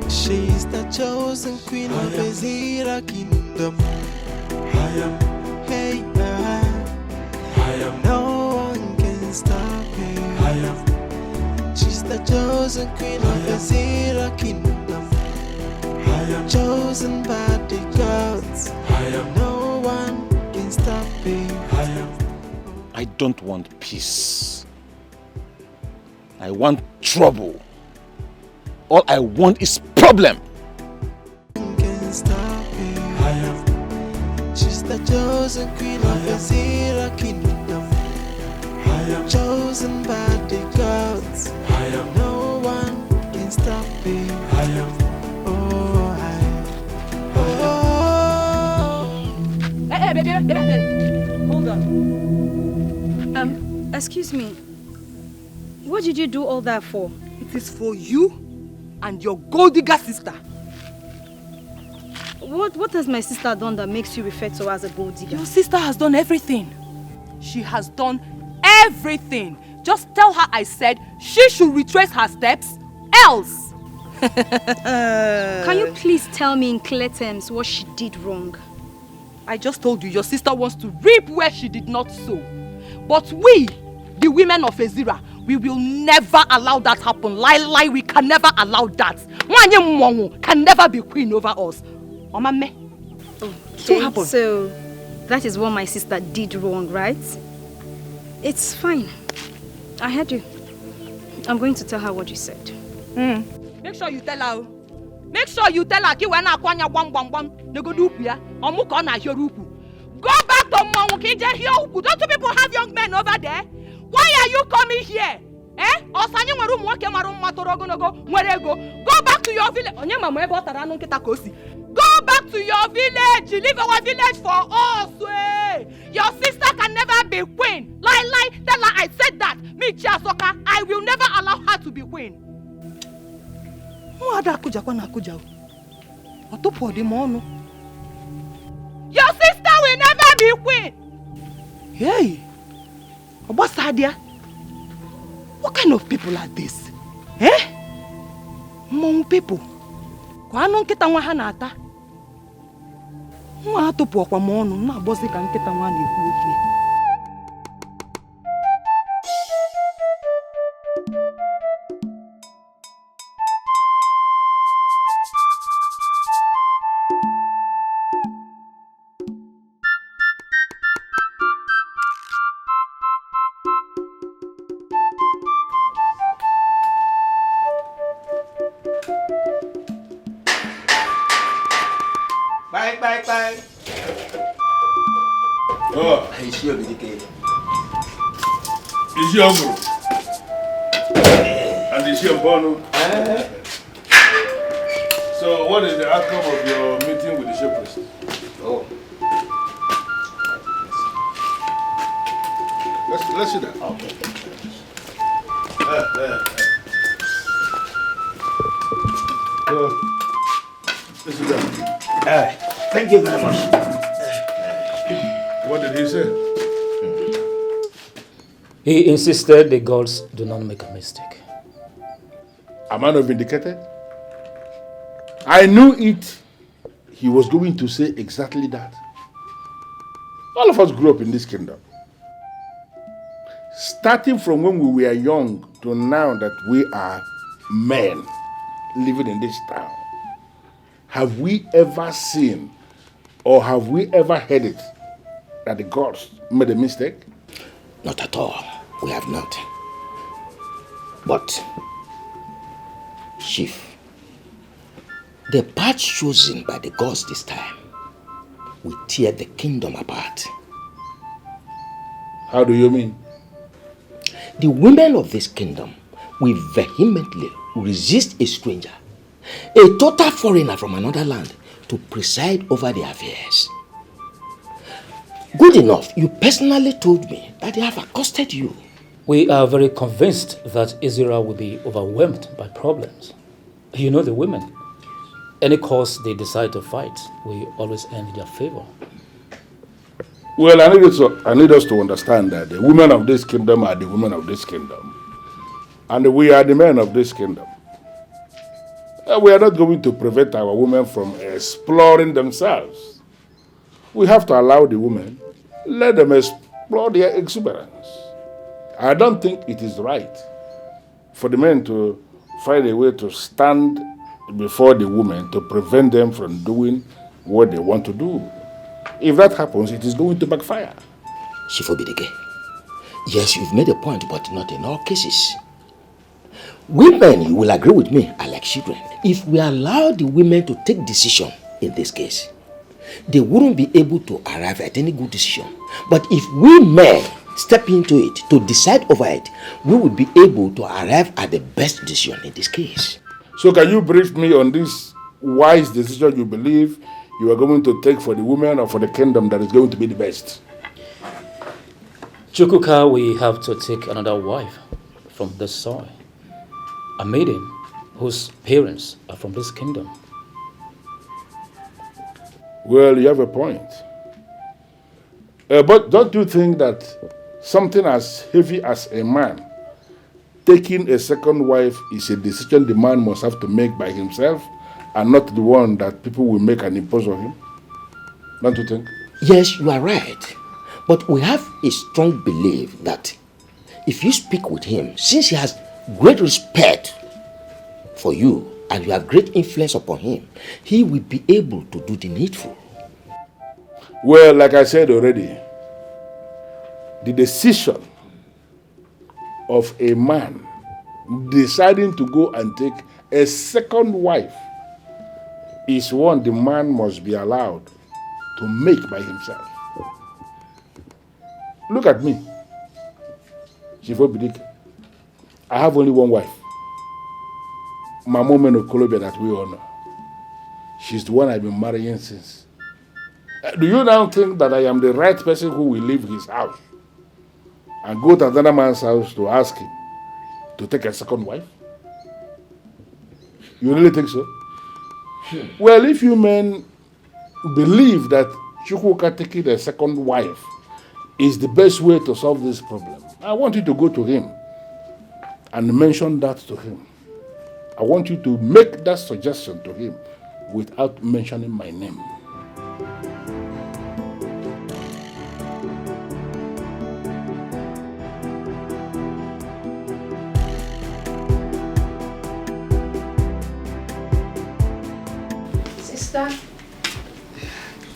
She is the chosen queen of Ezra kingdom. Hey, no one can stop her. She's the chosen queen of Ezra kingdom. Chosen by the gods. No one can stop her. I don't want peace. I want trouble. All I want is problem. Can stop her. She's the chosen queen of Ezra kingdom. Chosen by the gods. No one can stop her. Hey, baby. Hold on. Excuse me. What did you do all that for? It is for you and your gold digger sister. What has my sister done that makes you refer to her as a gold digger? Your sister has done everything. She has done everything. Just tell her I said she should retrace her steps, else. Can you please tell me in clear terms what she did wrong? I just told you your sister wants to reap where she did not sow. But we, the women of Ezra, we will never allow that happen. Lie, we can never allow that. Mwanye can never be queen over us. Okay, so that is what my sister did wrong, right? It's fine. I heard you. I'm going to tell her what you said. Make sure you tell her. Make sure you tell her ki when akwanya bam. Nego do upia. Omu ko na hear upu. Go back to Mwangu ki je hear upu. Don't you people have young men over there? Why are you coming here? Osanyi nweru mwoke maru matorogonogo mwerego. Go back to your village. Onye mama ebe otara anu nkita kosi. Go back to your village. Leave our village for us. Your sister can never be queen. Lie. Tell her I said that. Me Chiasoka, I will never allow her to be queen. Your sister will never be queen. Hey, Obasadia, what kind of people are this? Mong people. Kwa anong kita nwa ha na-ata? Nwa atụpụ ọkwa m ọnụ na-agbọzi ka nkịta nwa na-ekwu okwu. Bye. Oh, I see you, BDK. Is your uncle? And is your bono? So, what is the outcome of your meeting with the shepherd? Oh. Let's see that. Okay. Let's see that. Thank you very much. What did he say? He insisted the gods do not make a mistake. Am I not vindicated? I knew it. He was going to say exactly that. All of us grew up in this kingdom. Starting from when we were young to now that we are men living in this town, have we ever seen or have we ever heard it that the gods made a mistake? Not at all. We have not. But, Chief, the path chosen by the gods this time will tear the kingdom apart. How do you mean? The women of this kingdom will vehemently resist a stranger a total foreigner from another land, to preside over their affairs. Good enough, you personally told me that they have accosted you. We are very convinced that Israel will be overwhelmed by problems. You know the women. Any cause they decide to fight will always end in their favor. Well, I need us to understand that the women of this kingdom are the women of this kingdom. And we are the men of this kingdom. We are not going to prevent our women from exploring themselves. We have to allow the women, let them explore their exuberance. I don't think it is right for the men to find a way to stand before the women to prevent them from doing what they want to do. If that happens, it is going to backfire. Shifobidike, yes, you've made a point, but not in all cases. Women, you will agree with me, are like children. If we allow the women to take decision in this case, they wouldn't be able to arrive at any good decision. But if we men step into it to decide over it, we will be able to arrive at the best decision in this case. So can you brief me on this wise decision you believe you are going to take for the women or for the kingdom that is going to be the best? Chukwuka, we have to take another wife from this soil. A maiden whose parents are from this kingdom. Well, you have a point. But don't you think that something as heavy as a man taking a second wife is a decision the man must have to make by himself and not the one that people will make and impose on him? Don't you think? Yes, you are right. But we have a strong belief that if you speak with him, since he has great respect for you and you have great influence upon him, he will be able to do the needful. Well, like I said already, the decision of a man deciding to go and take a second wife is one the man must be allowed to make by himself. Look at me. I have only one wife. My mom in Colombia that we honor. She's the one I've been marrying since. Do you now think that I am the right person who will leave his house and go to another man's house to ask him to take a second wife? You really think so? Well, if you men believe that Chukwuka taking a second wife is the best way to solve this problem, I want you to go to him and mention that to him. I want you to make that suggestion to him without mentioning my name. Sister.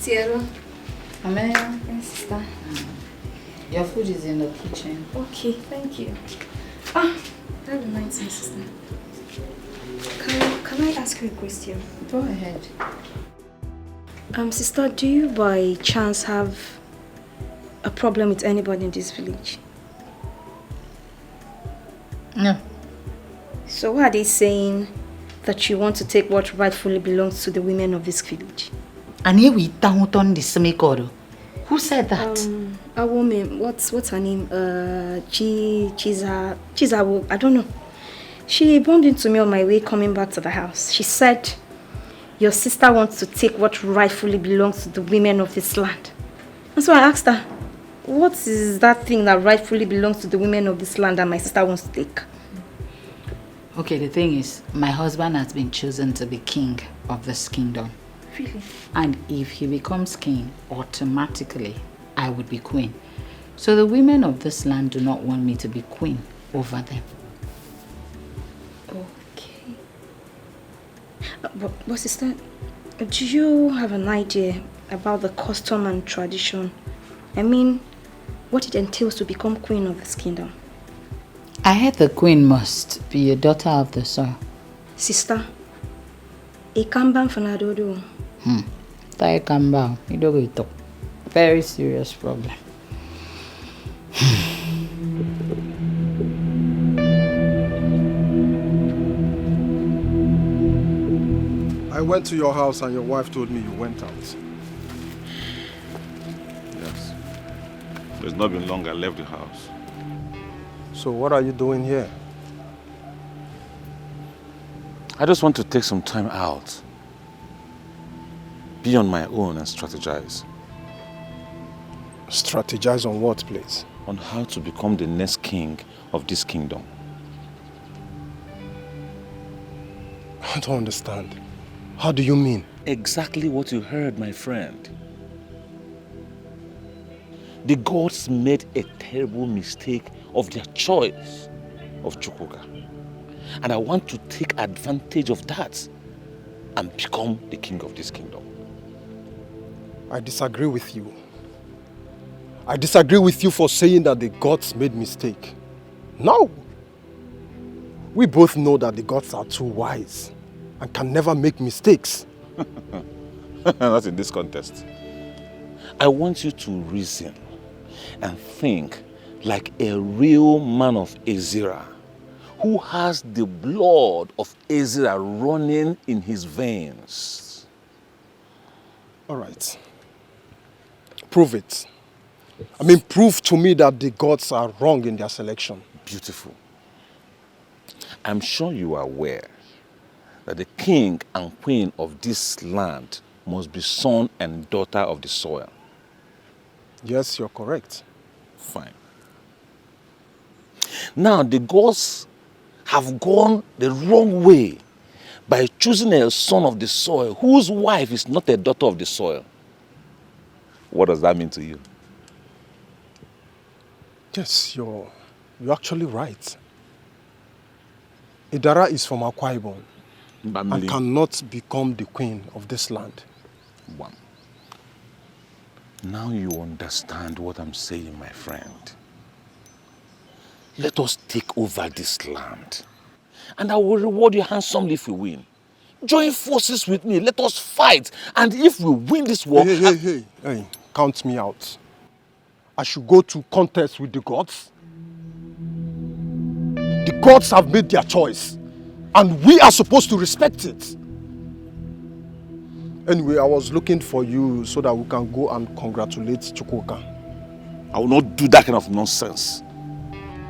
Tiero. Amelia. Yes, sister. Your food is in the kitchen. Okay, thank you. That reminds me, sister. Can I ask you a question? Go ahead. Sister, do you by chance have a problem with anybody in this village? No. So why are they saying that you want to take what rightfully belongs to the women of this village? And here we don't on the semicoro. Who said that? A woman. What's her name? Chiza, I don't know. She bumped into me on my way coming back to the house. She said, your sister wants to take what rightfully belongs to the women of this land. And so I asked her, what is that thing that rightfully belongs to the women of this land that my sister wants to take? Okay, the thing is, my husband has been chosen to be king of this kingdom. Really? And if he becomes king, automatically, I would be queen. So the women of this land do not want me to be queen over them. Okay. But sister, do you have an idea about the custom and tradition? I mean, what it entails to become queen of this kingdom? I heard the queen must be a daughter of the soil. Sister, a kamban fanadodo. Tai kamba, you don't go talk. Very serious problem. went to your house and your wife told me you went out. Yes. It's not been long I left the house. So what are you doing here? I just want to take some time out. Be on my own and strategize. Strategize on what, please? On how to become the next king of this kingdom. I don't understand. How do you mean? Exactly what you heard, my friend. The gods made a terrible mistake of their choice of Chukwuka. And I want to take advantage of that and become the king of this kingdom. I disagree with you. I disagree with you for saying that the gods made mistake. No. We both know that the gods are too wise and can never make mistakes. Not in this contest. I want you to reason and think like a real man of Ezra who has the blood of Ezra running in his veins. All right. Prove it. I mean, prove to me that the gods are wrong in their selection. Beautiful. I'm sure you are aware that the king and queen of this land must be son and daughter of the soil. Yes, you're correct. Fine. Now, the gods have gone the wrong way by choosing a son of the soil whose wife is not a daughter of the soil. What does that mean to you? Yes, you're actually right. Idara is from Akwa Ibom and cannot become the queen of this land. One. Now you understand what I'm saying, my friend. Let us take over this land. And I will reward you handsomely if we win. Join forces with me. Let us fight. And if we win this war... Hey, count me out. I should go to contest with the gods. The gods have made their choice. And we are supposed to respect it. Anyway, I was looking for you so that we can go and congratulate Chukwuka. I will not do that kind of nonsense.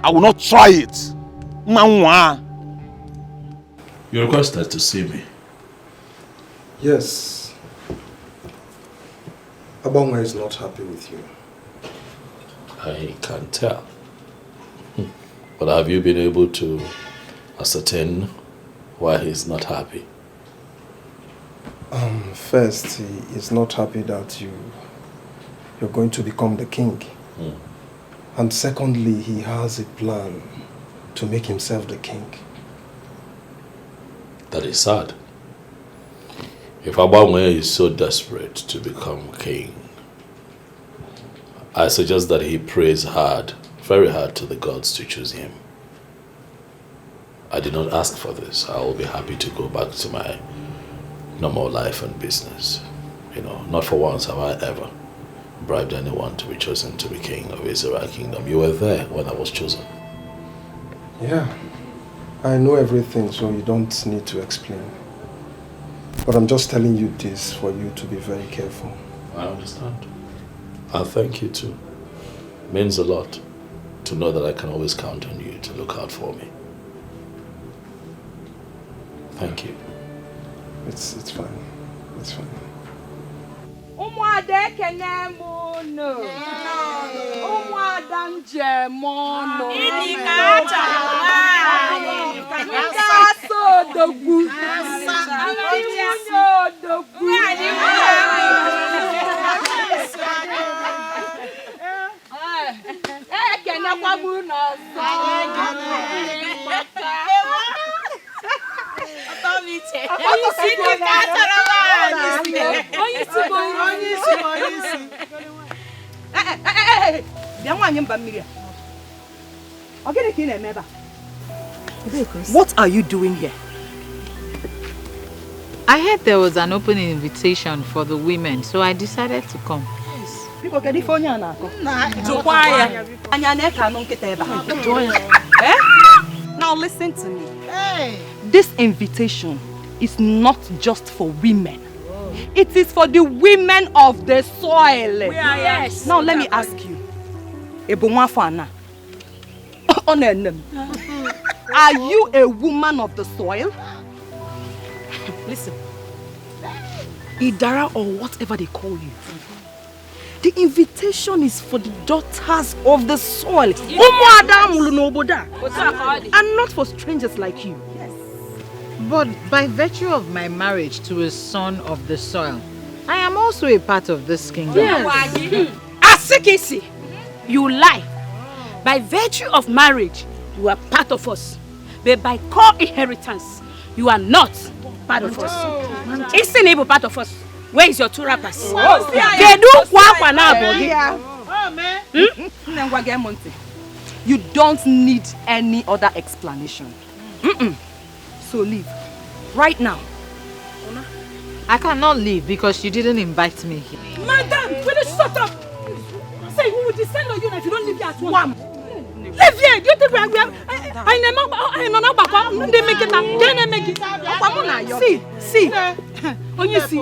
I will not try it. Manwa. You requested to see me. Yes. Abangwa is not happy with you. I can tell. But have you been able to ascertain why he's not happy? First, he is not happy that you're going to become the king. And secondly, he has a plan to make himself the king. That is sad. If Abangwe is so desperate to become king, I suggest that he prays hard, very hard to the gods to choose him. I did not ask for this. I will be happy to go back to my normal life and business. You know, not for once have I ever bribed anyone to be chosen to be king of Israel kingdom. You were there when I was chosen. Yeah, I know everything, so you don't need to explain. But I'm just telling you this for you to be very careful. I understand. I thank you too. It means a lot to know that I can always count on you to look out for me. Thank you. It's fine. It's fine. Umuada kenemono. Umuada njemono. Idikacha. Ngaso dogu. Ndimunyo dogu. Kenekwa muno so. What are you doing here? I heard there was an open invitation for the women, so I decided to come. People get it for you now. Now listen to me. This invitation is not just for women. It is for the women of the soil. Yes. Now let me ask you. Are you a woman of the soil? Listen. Idara or whatever they call you. The invitation is for the daughters of the soil. And not for strangers like you. But by virtue of my marriage to a son of the soil, I am also a part of this kingdom. Yes. Asikisi, you lie. By virtue of marriage, you are part of us. But by co-inheritance, you are not part of us. Isn't able part of us? Where is your two rappers? You don't need any other explanation. So leave. Right now. I cannot leave because you didn't invite me here. Madam, will you shut up? Say, we will descend on you if you don't leave here at once. Leave here! Do you think we are... See. When you see,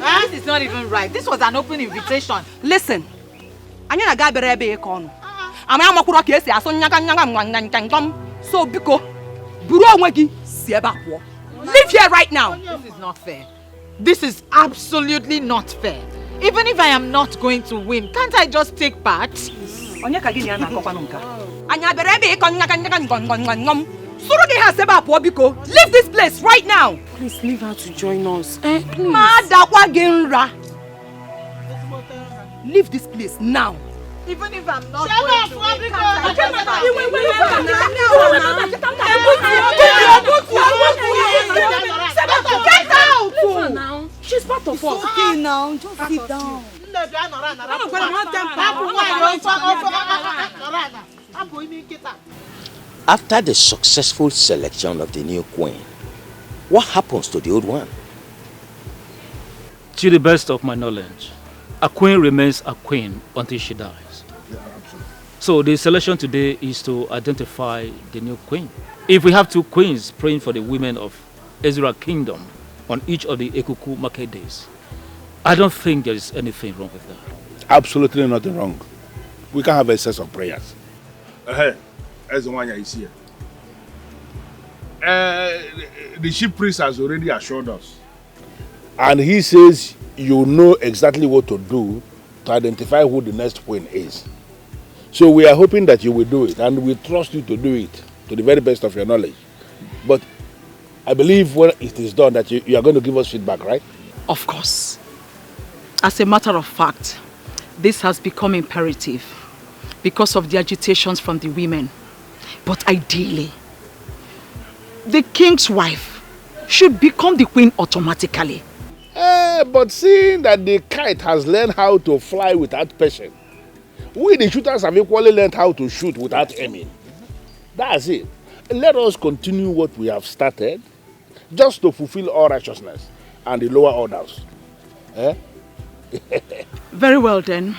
this is not even right. This was an open invitation. Listen. So, Biko, leave here right now. This is not fair. This is absolutely not fair. Even if I am not going to win, can't I just take part? Leave this place right now. Please leave her to join us. Please. Leave this place now. Even if I'm not Get out! Now. She's part of us. Okay now, just sit down. After the successful selection of the new queen, what happens to the old one? To the best of my knowledge, a queen remains a queen until she dies. So the selection today is to identify the new queen. If we have two queens praying for the women of Ezra Kingdom on each of the Ekuku market days, I don't think there is anything wrong with that. Absolutely nothing wrong. We can have a set of prayers. Hey, as the one is here. The chief priest has already assured us. And he says you know exactly what to do to identify who the next queen is. So we are hoping that you will do it, and we trust you to do it to the very best of your knowledge. But I believe when it is done that you are going to give us feedback, right? Of course. As a matter of fact, this has become imperative because of the agitations from the women. But ideally, the king's wife should become the queen automatically. But seeing that the kite has learned how to fly without passion, we the shooters have equally learned how to shoot without aiming. That's it. Let us continue what we have started, just to fulfill all righteousness and the lower orders. Very well then.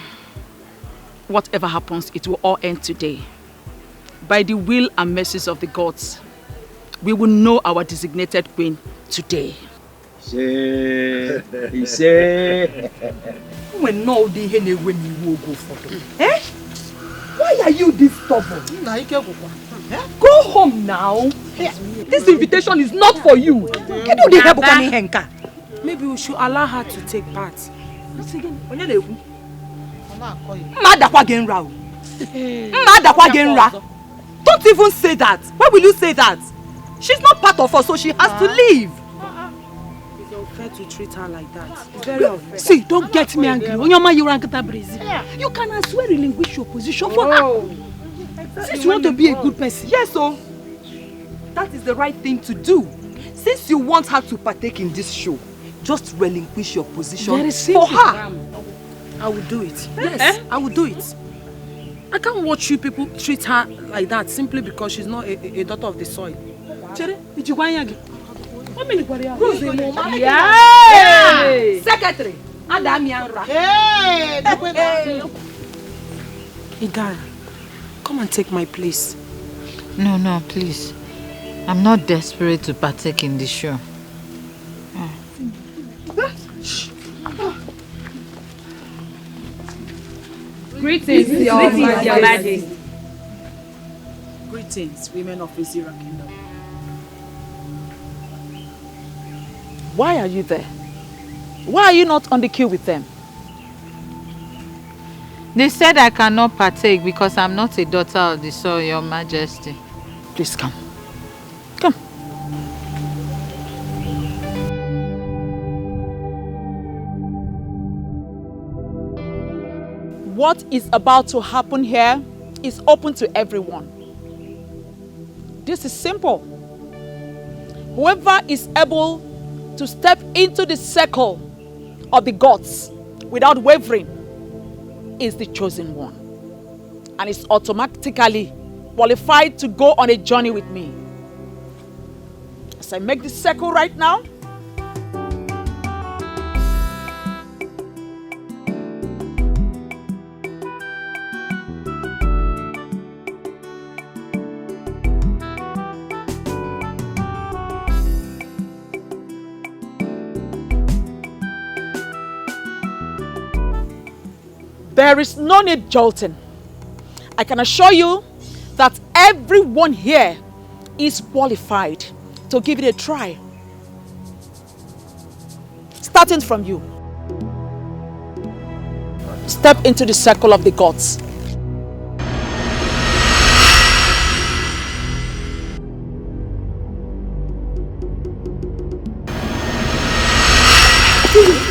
Whatever happens, it will all end today. By the will and mercies of the gods, we will know our designated queen today. He said, When no the henny when you will go for them. Why are you this stubborn? Go home now. This invitation is not for you. Maybe we should allow her to take part. Don't even say that. Why will you say that? She's not part of us, so she has to leave. It's unfair to treat her like that. It's very unfair. See, don't get me angry. You can as well relinquish your position for her. Since you want to be a good person. Yes, so that is the right thing to do. Since you want her to partake in this show, just relinquish your position for her. I will do it. Yes, I will do it. I can't watch you people treat her like that simply because she's not a daughter of the soil. Yeah. Secretary, Idara, come Come and take my place. No, please. I'm not desperate to partake in the show. Greetings, Your Majesty. Greetings, women of Ezira Kingdom. Why are you there? Why are you not on the queue with them? They said I cannot partake because I'm not a daughter of the soil, Your Majesty. Please come. Come. What is about to happen here is open to everyone. This is simple. Whoever is able to step into the circle of the gods without wavering is the chosen one, and is automatically qualified to go on a journey with me. As I make this circle right now, there is no need jolting. I can assure you that everyone here is qualified to give it a try. Starting from you. Step into the circle of the gods.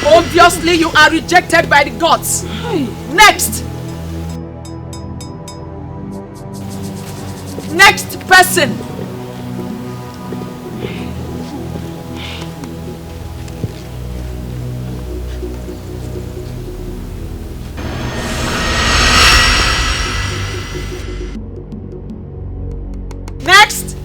Obviously, you are rejected by the gods. Next. Next person. Next.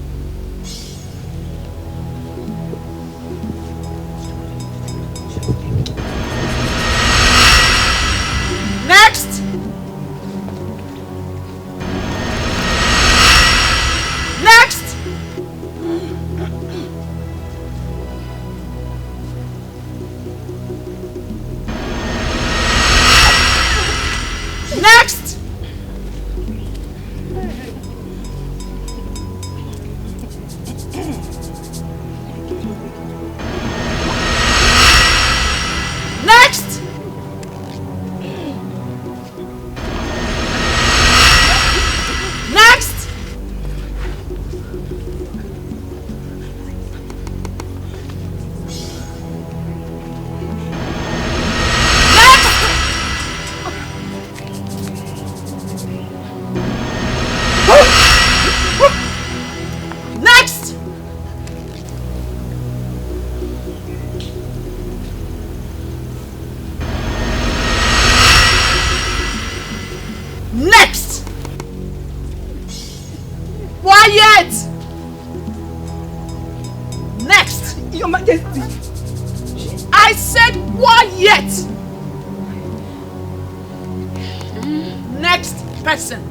Next. Next. Next. Next. Next. Next. Next. Quiet. Next. Your Majesty. I said quiet. Next person.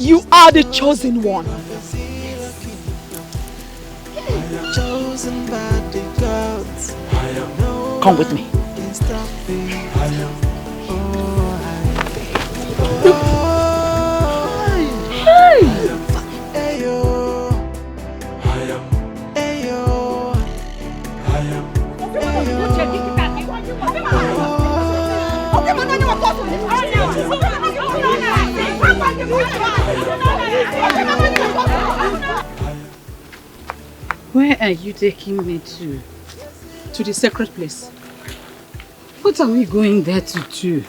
You are the chosen one. Chosen by the gods. Come with me. Where are you taking me to? To the sacred place. What are we going there to do?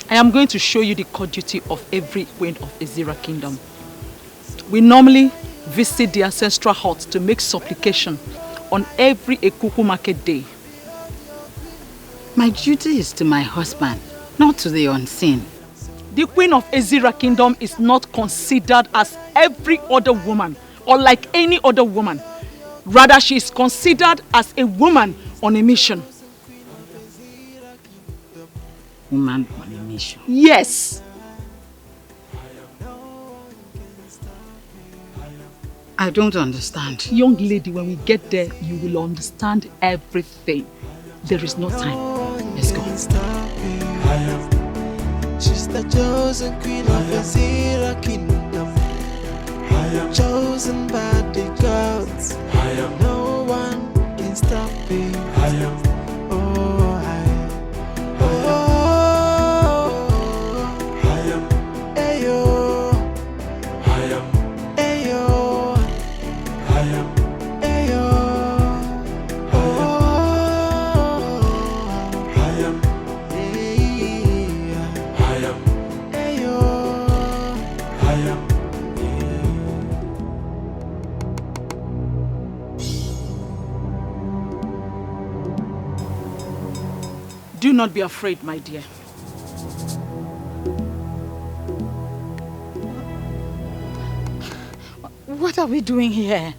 I am going to show you the court duty of every queen of Ezira Kingdom. We normally visit the ancestral hut to make supplication on every Ekuku market day. My duty is to my husband, not to the unseen. The queen of Ezira kingdom is not considered as every other woman or like any other woman. Rather, she is considered as a woman on a mission. Woman on a mission? Yes. I don't understand. Young lady, when we get there, you will understand everything. There is no time. Let's go. She's the chosen queen of Ezira kingdom. Chosen by the gods. No one can stop me. Do not be afraid, my dear. What are we doing here?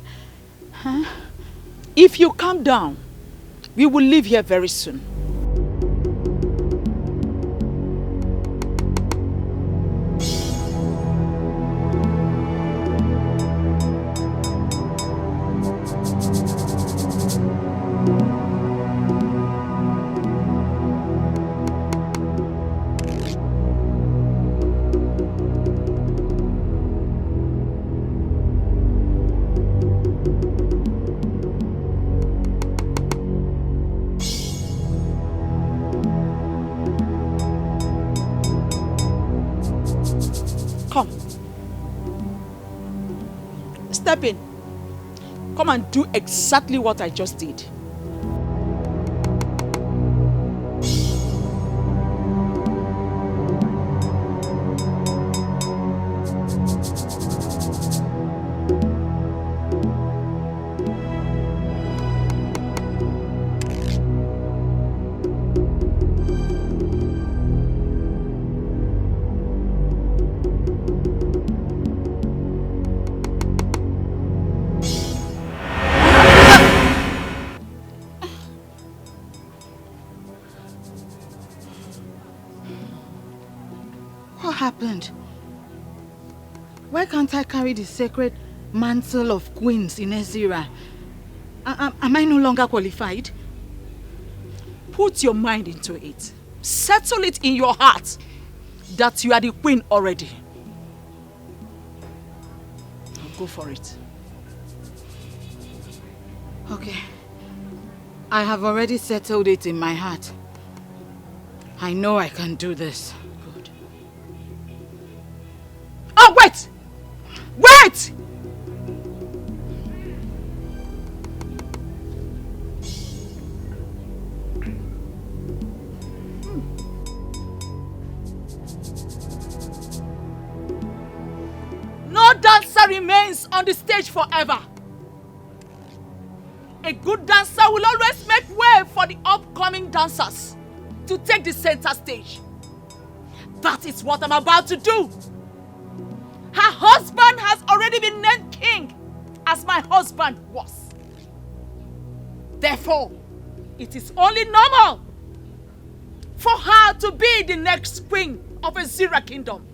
Huh? If you calm down, we will leave here very soon. Step in. Come and do exactly what I just did. What happened? Why can't I carry the sacred mantle of queens in Ezira? Am I no longer qualified? Put your mind into it. Settle it in your heart that you are the queen already. Now go for it. Okay. I have already settled it in my heart. I know I can do this. Good. Oh, wait! Wait! No dancer remains on the stage forever. A good dancer will always make way for the upcoming dancers to take the center stage. That is what I'm about to do. Her husband has already been named king, as my husband was. Therefore, it is only normal for her to be the next queen of Ezira kingdom.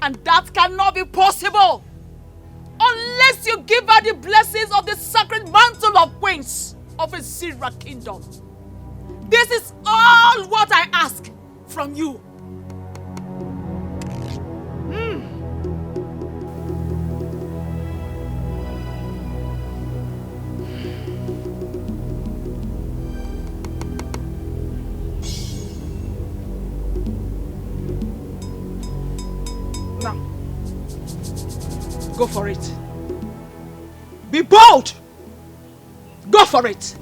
And that cannot be possible unless you give her the blessings of the sacred mantle of queens of Ezira kingdom. This is all what I ask from you. Now, go for it. Be bold. Go for it.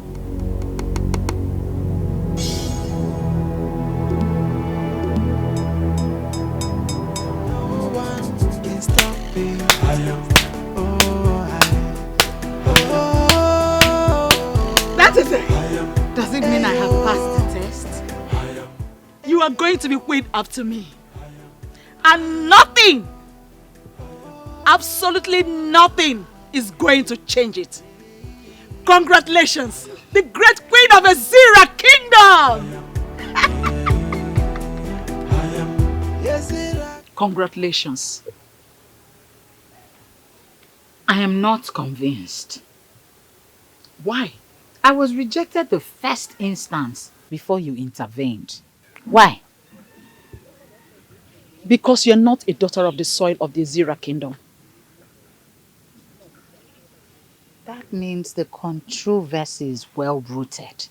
No one can stop me. That is it. Does it mean I have passed the test? You are going to be queen after me. And nothing, absolutely nothing is going to change it. Congratulations, the great queen of Azira Kingdom! Congratulations. I am not convinced. Why? I was rejected the first instance before you intervened. Why? Because you're not a daughter of the soil of the Azira Kingdom. That means the controversy is well rooted.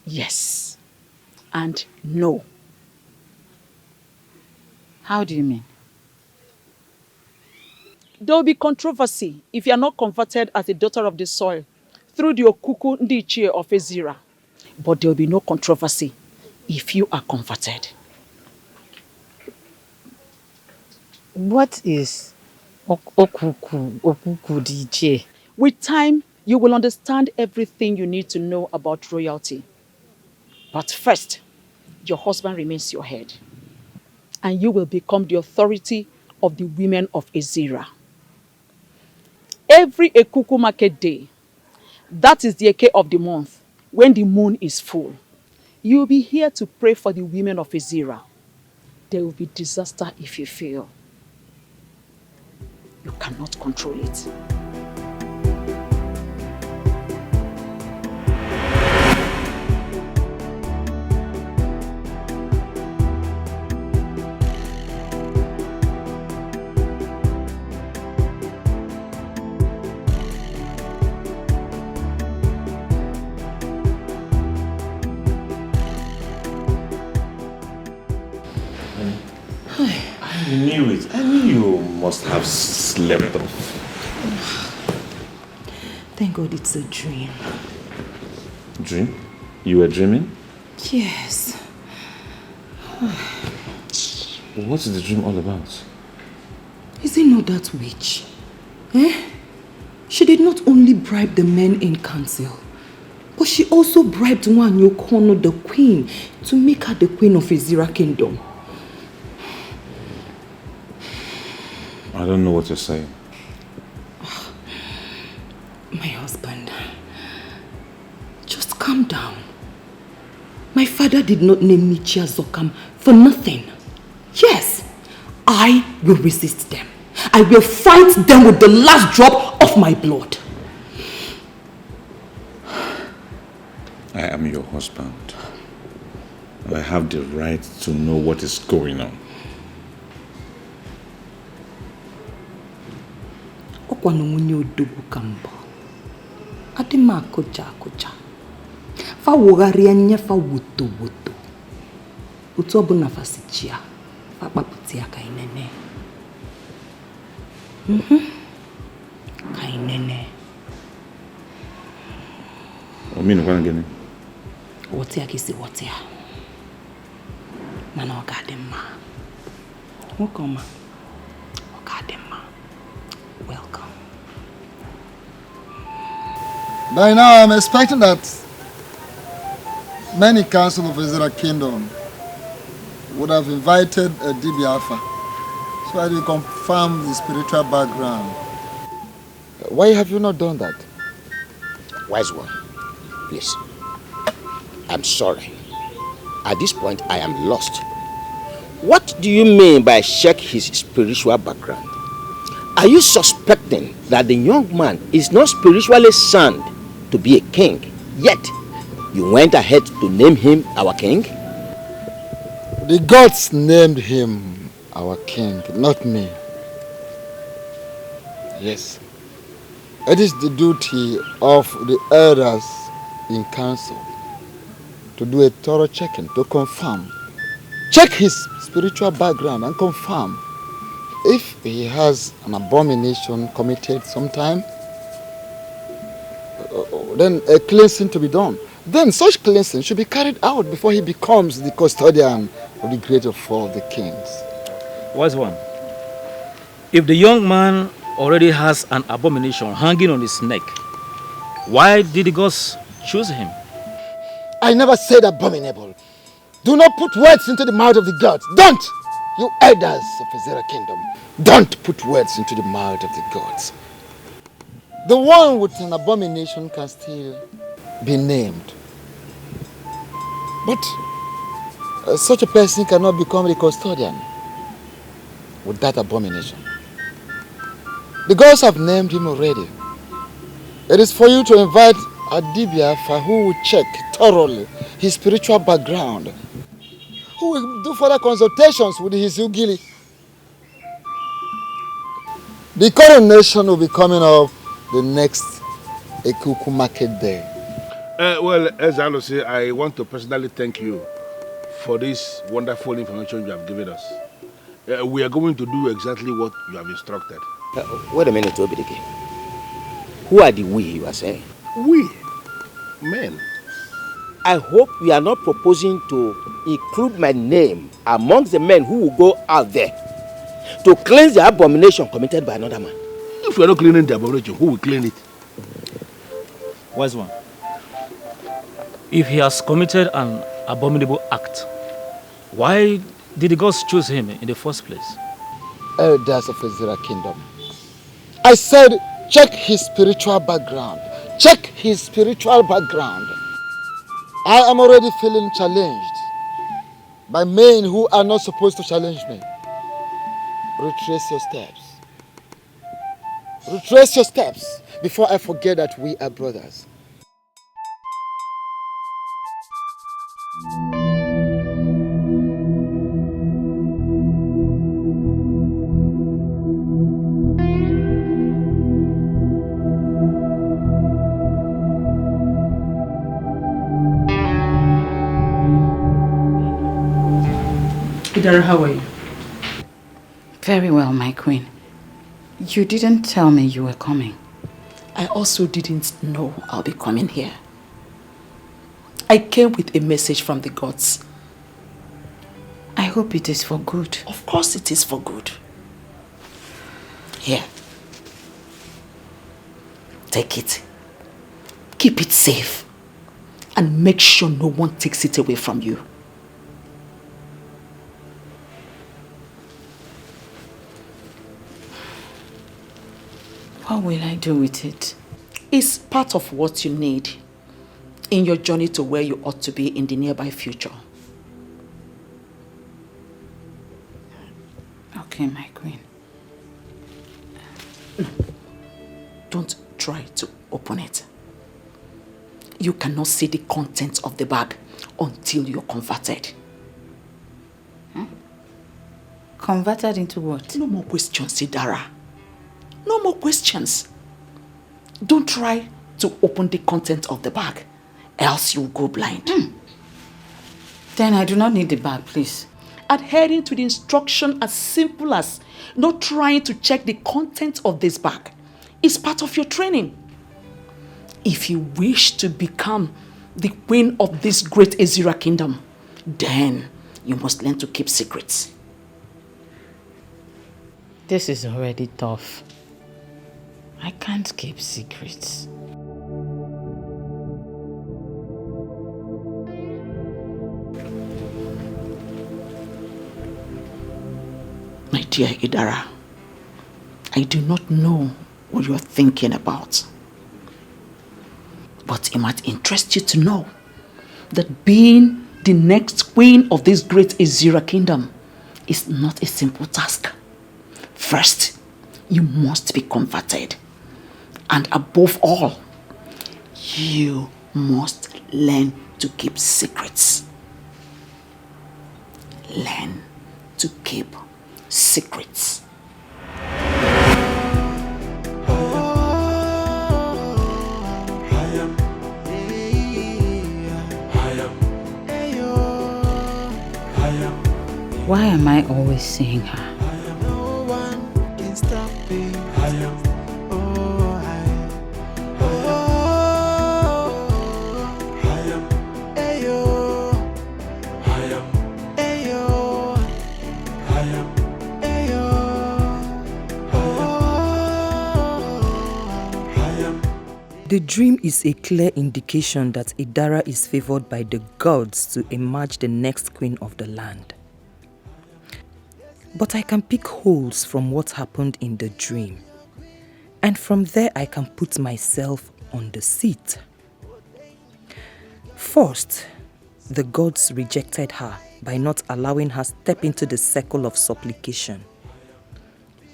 Yes. And no. How do you mean? There will be controversy if you are not converted as a daughter of the soil through the Okuku Ndichie of Azira. But there will be no controversy if you are converted. What is Okuku Ndichie? With time, you will understand everything you need to know about royalty. But first, your husband remains your head. And you will become the authority of the women of Azira. Every Ekuku market day, that is the Eke of the month, when the moon is full, you will be here to pray for the women of Azira. There will be disaster if you fail. You cannot control it. I knew it. I knew you must have slept off. Thank God it's a dream. Dream? You were dreaming? Yes. What is the dream all about? Is it not that witch? Eh? She did not only bribe the men in council, but she also bribed Nwanyokono, the queen, to make her the queen of Azira Kingdom. I don't know what you're saying. My husband, just calm down. My father did not name me Chiazokam for nothing. Yes, I will resist them. I will fight them with the last drop of my blood. I am your husband. I have the right to know what is going on. Adima koja. Fa wogaria nya fa woto. Utu obuna fasichia. Fa paputia kainene. Kainene. Omino kwa ngene. Wotia kisi wotia. Mana ogadema. Welcome. Ogadema. Welcome. By now, I'm expecting that many council of Azira Kingdom would have invited a Dibiafa so that you confirm the spiritual background. Why have you not done that? Wise one, please. I'm sorry. At this point, I am lost. What do you mean by check his spiritual background? Are you suspecting that the young man is not spiritually sound to be a king, yet you went ahead to name him our king? The gods named him our king, not me. Yes. It is the duty of the elders in council to do a thorough checking, to confirm. Check his spiritual background and confirm if he has an abomination committed sometime. Then a cleansing to be done. Then such cleansing should be carried out before he becomes the custodian of the greater four of the kings. Wise one, If the young man already has an abomination hanging on his neck, why did the gods choose him? I never said abominable. Do not put words into the mouth of the gods. Don't! You elders of Azera kingdom. Don't put words into the mouth of the gods. The one with an abomination can still be named. But such a person cannot become the custodian with that abomination. The gods have named him already. It is for you to invite Adibia who will check thoroughly his spiritual background, who will do further consultations with his Ugili. The coronation will be coming up the next Ekuku market day. Well, as I say, I want to personally thank you for this wonderful information you have given us. We are going to do exactly what you have instructed. Wait a minute, Obidike. Who are the we you are saying? We? Men. I hope you are not proposing to include my name amongst the men who will go out there to cleanse the abomination committed by another man. If we are not cleaning the abomination, who will clean it? Wise one. If he has committed an abominable act, why did the gods choose him in the first place? Elders of Azera kingdom. I said, check his spiritual background. Check his spiritual background. I am already feeling challenged by men who are not supposed to challenge me. Retrace your steps. Retrace your steps before I forget that we are brothers. Idara, how are you? Very well, my queen. You didn't tell me you were coming. I also didn't know I'll be coming here. I came with a message from the gods. I hope it is for good. Of course it is for good. Here. Take it. Keep it safe. And make sure no one takes it away from you. What will I do with it? It's part of what you need in your journey to where you ought to be in the nearby future. Okay, my queen. Don't try to open it. You cannot see the contents of the bag until you're converted. Huh? Converted into what? No more questions, Sidara. No more questions. Don't try to open the content of the bag, else you'll go blind. Then I do not need the bag, please. Adhering to the instruction as simple as not trying to check the content of this bag is part of your training. If you wish to become the queen of this great Azera kingdom, then you must learn to keep secrets. This is already tough. I can't keep secrets. My dear Idara, I do not know what you are thinking about. But it might interest you to know that being the next queen of this great Azera kingdom is not a simple task. First, you must be converted. And above all, you must learn to keep secrets. Learn to keep secrets. Why am I always seeing her? The dream is a clear indication that Idara is favored by the gods to emerge the next queen of the land. But I can pick holes from what happened in the dream. And from there I can put myself on the seat. First, the gods rejected her by not allowing her step into the circle of supplication.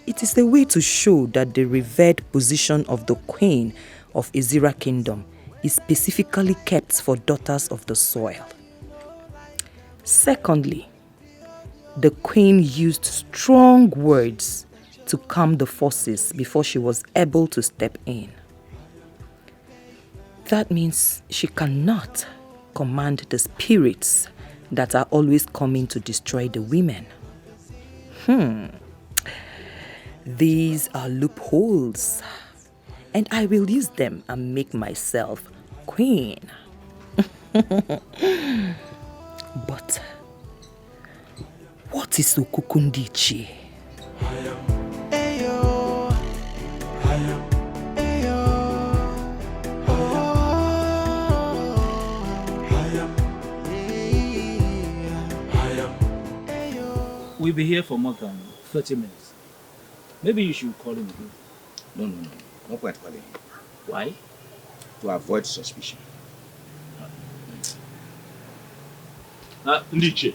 It is a way to show that the revered position of the queen of Ezira Kingdom is specifically kept for daughters of the soil. Secondly, the queen used strong words to calm the forces before she was able to step in. That means she cannot command the spirits that are always coming to destroy the women. These are loopholes, and I will use them and make myself queen. But what is Ukukundichi? We'll be here for more than 30 minutes. Maybe you should call him again. No. No point calling him. Why? To avoid suspicion. Ndiche.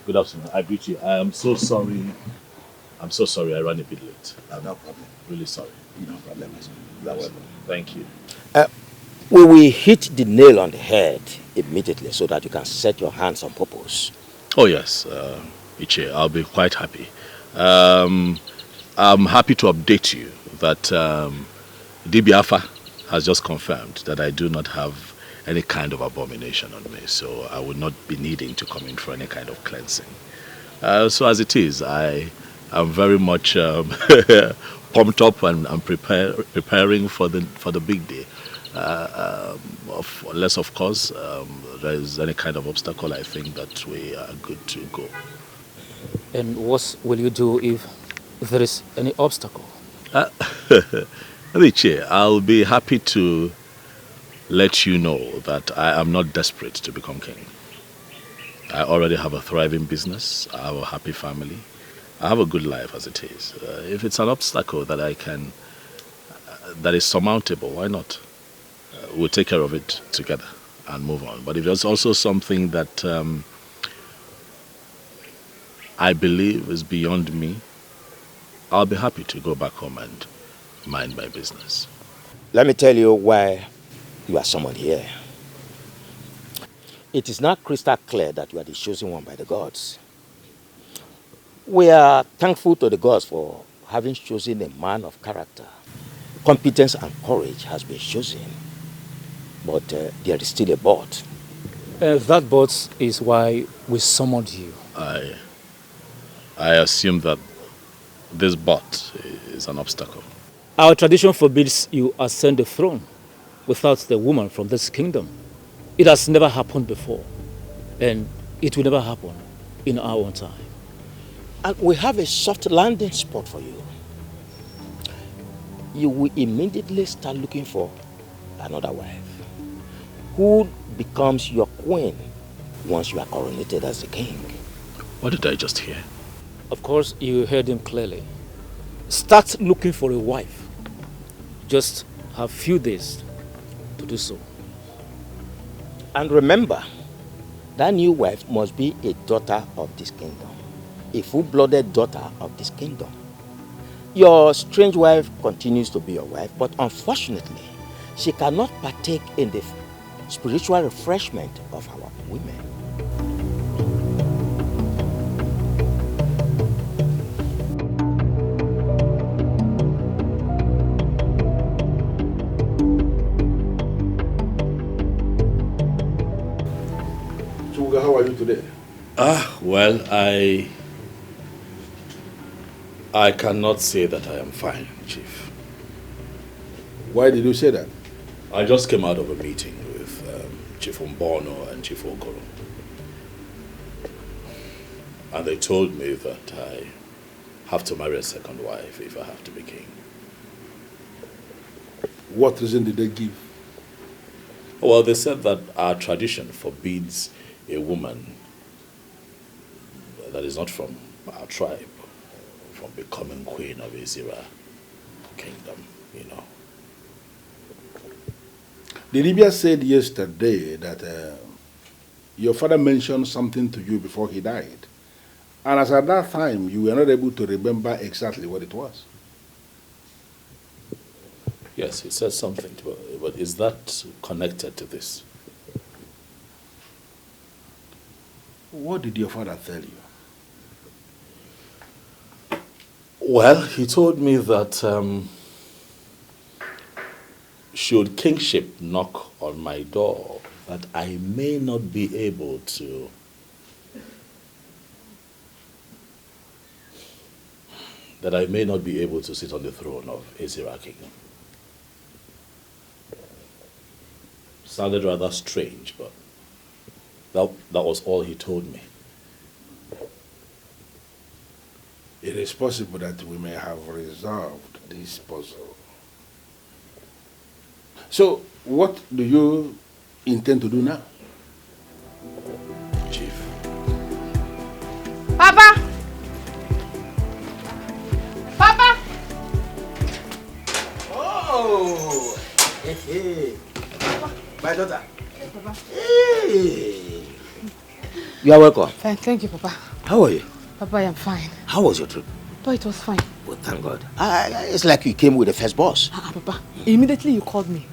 Good afternoon. I greet you. I am so sorry. I'm so sorry I ran a bit late. No problem. Really sorry. No problem. You are welcome. Thank you. We will hit the nail on the head immediately so that you can set your hands on purpose. Oh yes, Iche, I'll be quite happy. I'm happy to update you that DBAFA has just confirmed that I do not have any kind of abomination on me, so I would not be needing to come in for any kind of cleansing. So as it is, I am very much pumped up and preparing for the big day. Unless, of course, there is any kind of obstacle, I think that we are good to go. And what will you do if there is any obstacle? Richie, I'll be happy to let you know that I am not desperate to become king. I already have a thriving business. I have a happy family. I have a good life as it is. If it's an obstacle that I can, that is surmountable, why not? We'll take care of it together and move on. But if there's also something that I believe is beyond me, I'll be happy to go back home and mind my business. Let me tell you why you are summoned here. It is now crystal clear that you are the chosen one by the gods. We are thankful to the gods for having chosen a man of character. Competence and courage has been chosen. But there is still a but. That but is why we summoned you. I assume that this but is an obstacle. Our tradition forbids you ascend the throne without the woman from this kingdom. It has never happened before, and it will never happen in our own time. And we have a soft landing spot for you. You will immediately start looking for another wife, who becomes your queen once you are coronated as the king. What did I just hear? Of course, you heard him clearly. Start looking for a wife. Just have few days to do so. And remember, that new wife must be a daughter of this kingdom, a full-blooded daughter of this kingdom. Your strange wife continues to be your wife, but unfortunately, she cannot partake in the spiritual refreshment of our women. Chuga, how are you today? Well, I cannot say that I am fine, Chief. Why did you say that? I just came out of a meeting with Chief Mbono and Chief Okoro. And they told me that I have to marry a second wife if I have to be king. What reason did they give? Well, they said that our tradition forbids a woman that is not from our tribe from becoming queen of Ezira kingdom, you know. The Libya said yesterday that your father mentioned something to you before he died. And as at that time, you were not able to remember exactly what it was. Yes, he said something to her, but is that connected to this? What did your father tell you? Well, he told me that should kingship knock on my door, that I may not be able to sit on the throne of Ezira kingdom. Sounded rather strange, but that was all he told me. It is possible that we may have resolved this puzzle. So, what do you intend to do now? Chief. Papa! Papa! Oh! Hey. My daughter. Hey, Papa. Hey! You are welcome. Fine, thank you, Papa. How are you? Papa, I am fine. How was your trip? Oh, it was fine. Well, thank God. It's like you came with the first boss. Papa, immediately you called me.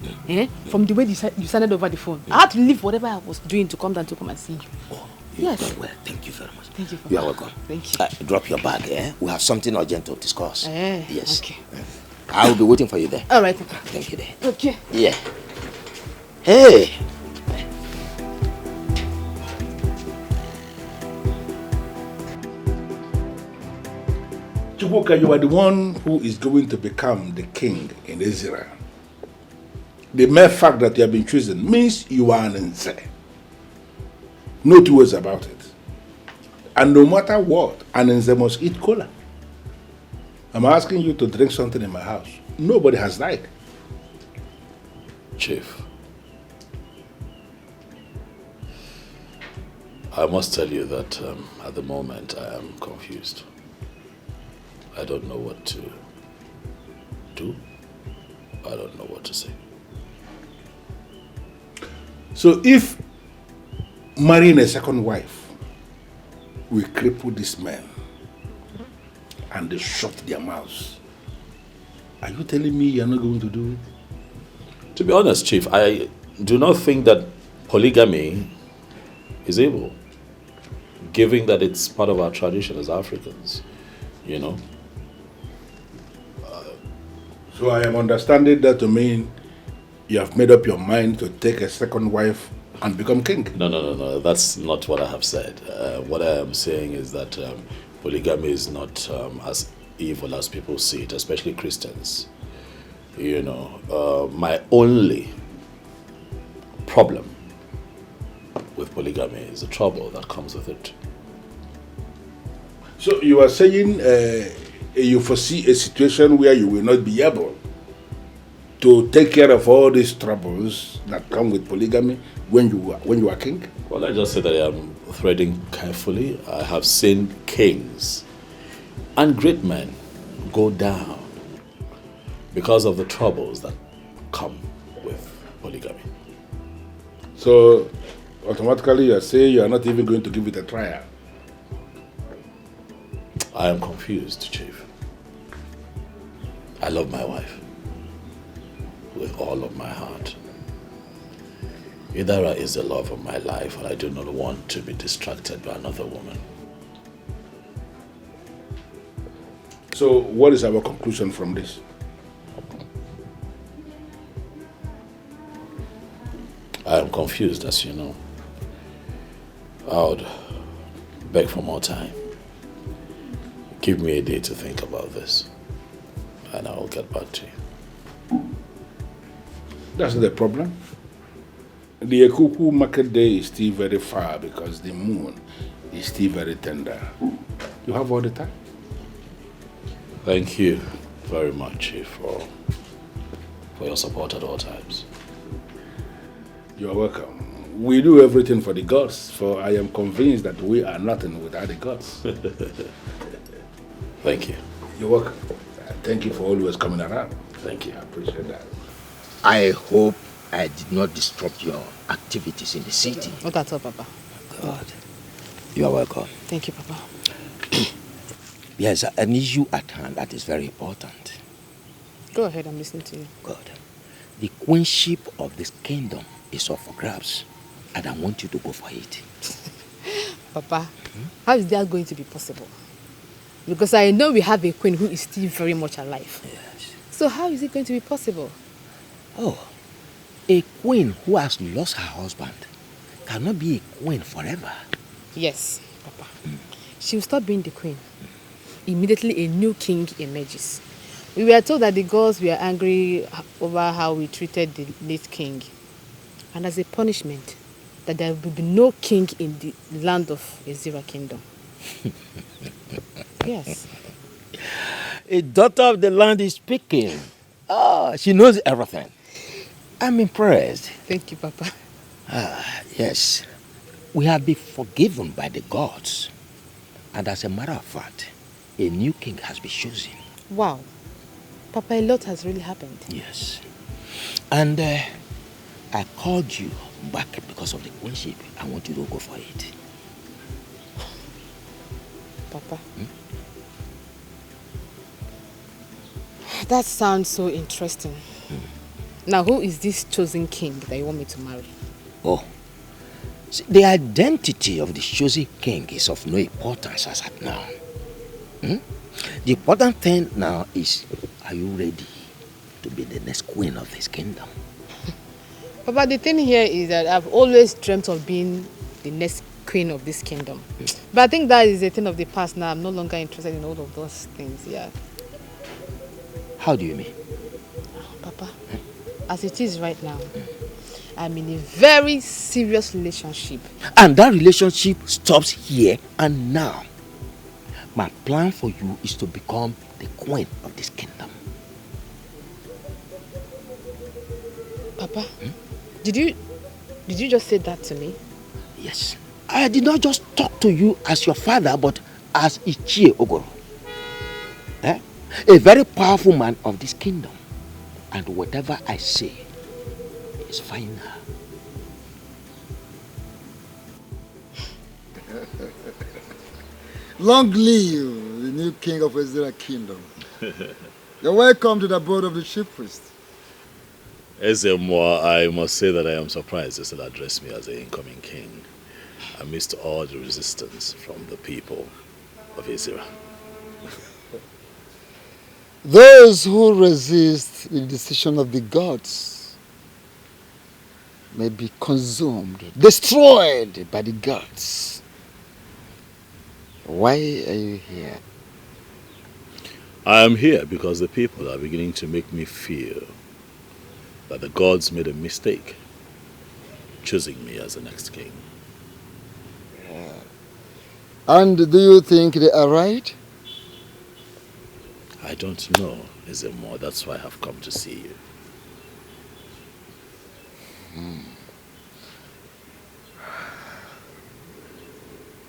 From the way you sounded over the phone. I had to leave whatever I was doing to come down to come and see you. Oh, yes. Well, thank you very much. Thank you, Papa. You are welcome. Thank you. Drop your bag, eh? We have something urgent to discuss. Yes. Okay. I will be waiting for you there. All right, Papa. Thank you there. Okay. Yeah. Hey! Chukwuka, you are the one who is going to become the king in Israel. The mere fact that you have been chosen means you are an Nze. No two ways about it. And no matter what, an Nze must eat cola. I'm asking you to drink something in my house. Nobody has died. Chief, I must tell you that at the moment I am confused. I don't know what to do. I don't know what to say. So if marrying a second wife will cripple these men and they shut their mouths, are you telling me you're not going to do it? To be honest, Chief, I do not think that polygamy is able, given that it's part of our tradition as Africans, you know. So I am understanding that to mean you have made up your mind to take a second wife and become king. No. That's not what I have said. What I am saying is that polygamy is not as evil as people see it, especially Christians. You know, my only problem with polygamy is the trouble that comes with it. So you are saying you foresee a situation where you will not be able to take care of all these troubles that come with polygamy when you are king? Well, I just say that I am threading carefully. I have seen kings and great men go down because of the troubles that come with polygamy. So automatically you are saying you are not even going to give it a trial? I am confused, Chief. I love my wife with all of my heart. Idara is the love of my life, and I do not want to be distracted by another woman. So what is our conclusion from this? I am confused, as you know. I would beg for more time. Give me a day to think about this, and I will get back to you. That's not the problem. The Ekuku market day is still very far because the moon is still very tender. You have all the time. Thank you very much, Chief, for for your support at all times. You are welcome. We do everything for the gods, for I am convinced that we are nothing without the gods. Thank you. You're welcome. Thank you for always coming around. Thank you. I appreciate that. I hope I did not disrupt your activities in the city. Not at all, Papa. God. You are welcome. Thank you, Papa. Yes, an issue at hand that is very important. Go ahead, I'm listening to you. God. The queenship of this kingdom is up for grabs, and I want you to go for it. Papa, how is that going to be possible? Because I know we have a queen who is still very much alive. Yes. So how is it going to be possible? Oh, a queen who has lost her husband cannot be a queen forever. Yes, Papa. She will stop being the queen. Immediately a new king emerges. We were told that the gods were angry over how we treated the late king. And as a punishment, that there will be no king in the land of Ezira kingdom. Yes. A daughter of the land is speaking. She knows everything. I'm impressed. Thank you, Papa. Yes. We have been forgiven by the gods. And as a matter of fact, a new king has been chosen. Wow. Papa, a lot has really happened. Yes. And I called you back because of the queenship. I want you to go for it. Papa. That sounds so interesting. Now, who is this chosen king that you want me to marry? Oh. See, the identity of the chosen king is of no importance as at now. The important thing now is, are you ready to be the next queen of this kingdom? Papa, the thing here is that I've always dreamt of being the next queen of this kingdom. But I think that is a thing of the past now. I'm no longer interested in all of those things, yeah. How do you mean? Papa, as it is right now, I'm in a very serious relationship. And that relationship stops here and now. My plan for you is to become the queen of this kingdom. Papa, did you just say that to me? Yes. I did not just talk to you as your father, but as Ichie Ogoro. A very powerful man of this kingdom. And whatever I say is final. Long live the new king of Ezira kingdom. You're welcome to the board of the chief priest. Ezemo, I must say that I am surprised they still address me as the incoming king, amidst all the resistance from the people of Ezira. Those who resist the decision of the gods may be consumed, destroyed by the gods. Why are you here? I am here because the people are beginning to make me feel that the gods made a mistake choosing me as the next king. And do you think they are right? I don't know, Ezemo. That's why I have come to see you.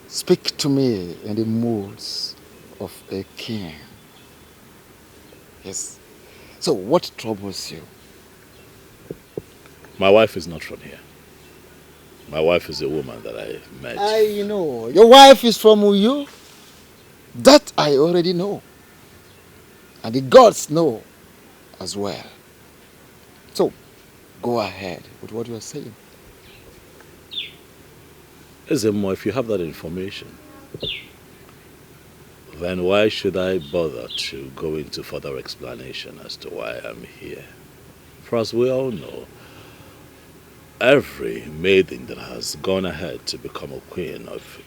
Speak to me in the moods of a king. Yes. So what troubles you? My wife is not from here. My wife is a woman that I met. I know. Your wife is from Uyo? That I already know. And the gods know as well. So, go ahead with what you are saying. Ezemo, if you have that information, then why should I bother to go into further explanation as to why I'm here? For as we all know, every maiden that has gone ahead to become a queen of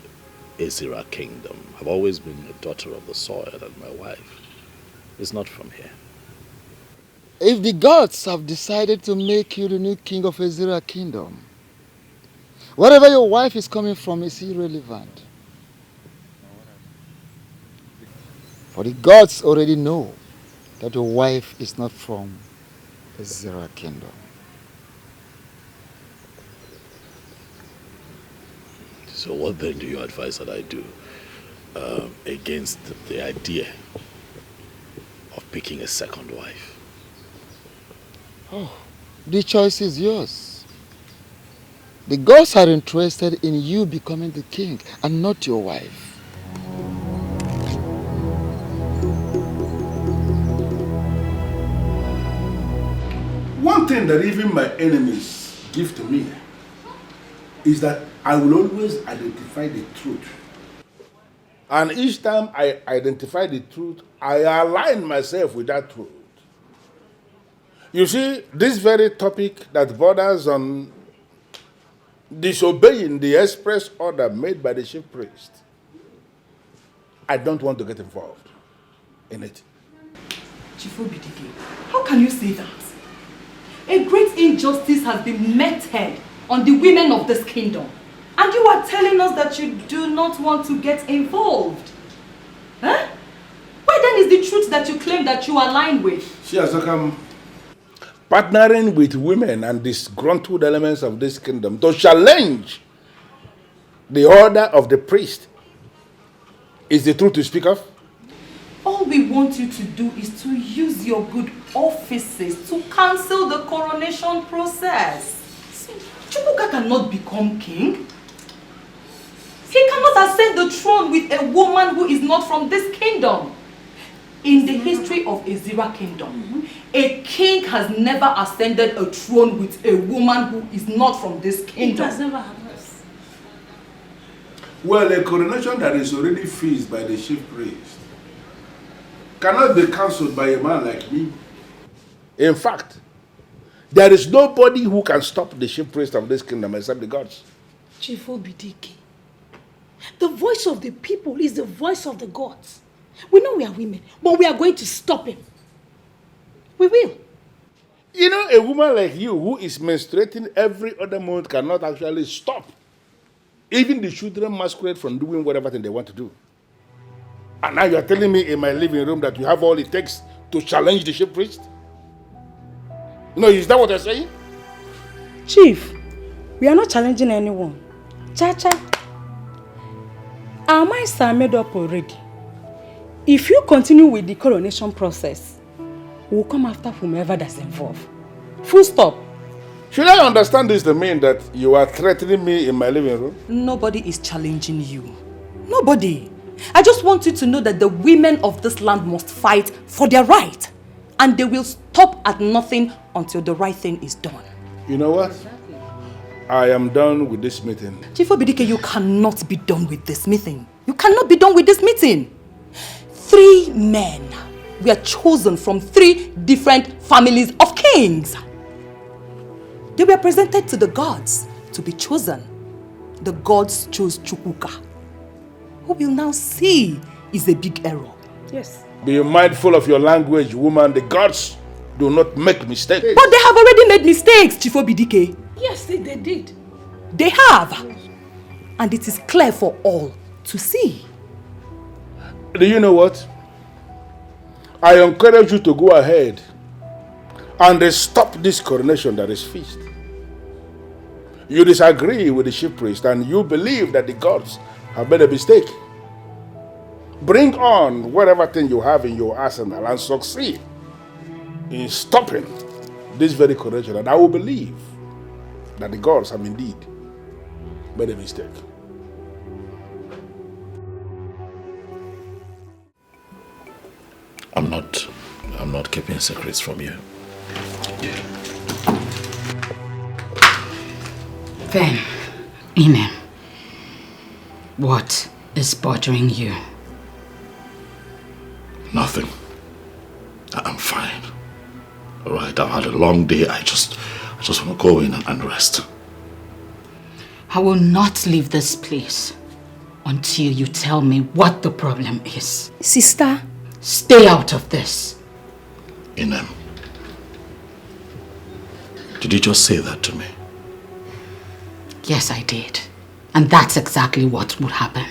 Ezira kingdom have always been a daughter of the soil, and my wife is not from here. If the gods have decided to make you the new king of Ezira kingdom, wherever your wife is coming from is irrelevant. For the gods already know that your wife is not from Ezra Kingdom. So what then do you advise that I do against the idea of picking a second wife? Oh, the choice is yours. The gods are interested in you becoming the king and not your wife. One thing that even my enemies give to me is that I will always identify the truth. And each time I identify the truth, I align myself with that truth. You see, this very topic that borders on disobeying the express order made by the chief priest, I don't want to get involved in it. Chief Obidike, how can you say that? A great injustice has been meted on the women of this kingdom. And you are telling us that you do not want to get involved. Huh? Why then is the truth that you claim that you align with? She has become partnering with women and disgruntled elements of this kingdom to challenge the order of the priest. Is the truth to speak of? All we want you to do is to use your good offices to cancel the coronation process. See, Chukwuka cannot become king. He cannot ascend the throne with a woman who is not from this kingdom. In the history of Ezira kingdom, a king has never ascended a throne with a woman who is not from this kingdom. It has never happened. Well, a coronation that is already fixed by the chief priest cannot be cancelled by a man like me. In fact, there is nobody who can stop the chief priest of this kingdom except the gods. Chief Obidike, the voice of the people is the voice of the gods. We know we are women, but we are going to stop him. We will. You know, a woman like you who is menstruating every other month cannot actually stop even the children masquerade from doing whatever thing they want to do. And now you are telling me in my living room that you have all it takes to challenge the chief priest? No, is that what you're saying? Chief, we are not challenging anyone. Cha-cha. Our minds are made up already. If you continue with the coronation process, we'll come after whomever that's involved. Full stop. Should I understand this to mean that you are threatening me in my living room? Nobody is challenging you. Nobody. I just want you to know that the women of this land must fight for their right. And they will stop at nothing until the right thing is done. You know what? I am done with this meeting. Chief Obidike, you cannot be done with this meeting. You cannot be done with this meeting. 3 men were chosen from 3 different families of kings. They were presented to the gods to be chosen. The gods chose Chukwuka, who will now see is a big error. Yes. Be mindful of your language, woman. The gods do not make mistakes. But they have already made mistakes, Chief Obidike. Yes, they did. They have. And it is clear for all to see. Do you know what? I encourage you to go ahead and stop this coronation that is fixed. You disagree with the chief priest and you believe that the gods have made a mistake. Bring on whatever thing you have in your arsenal and succeed in stopping this very coronation, and I will believe that the gods have indeed made a mistake. I'm not keeping secrets from you. Then, Inem, what is bothering you? Nothing. I'm fine. All right, I've had a long day. I just want to go in and rest. I will not leave this place until you tell me what the problem is. Sister, stay out of this. Inem, did you just say that to me? Yes, I did. And that's exactly what would happen.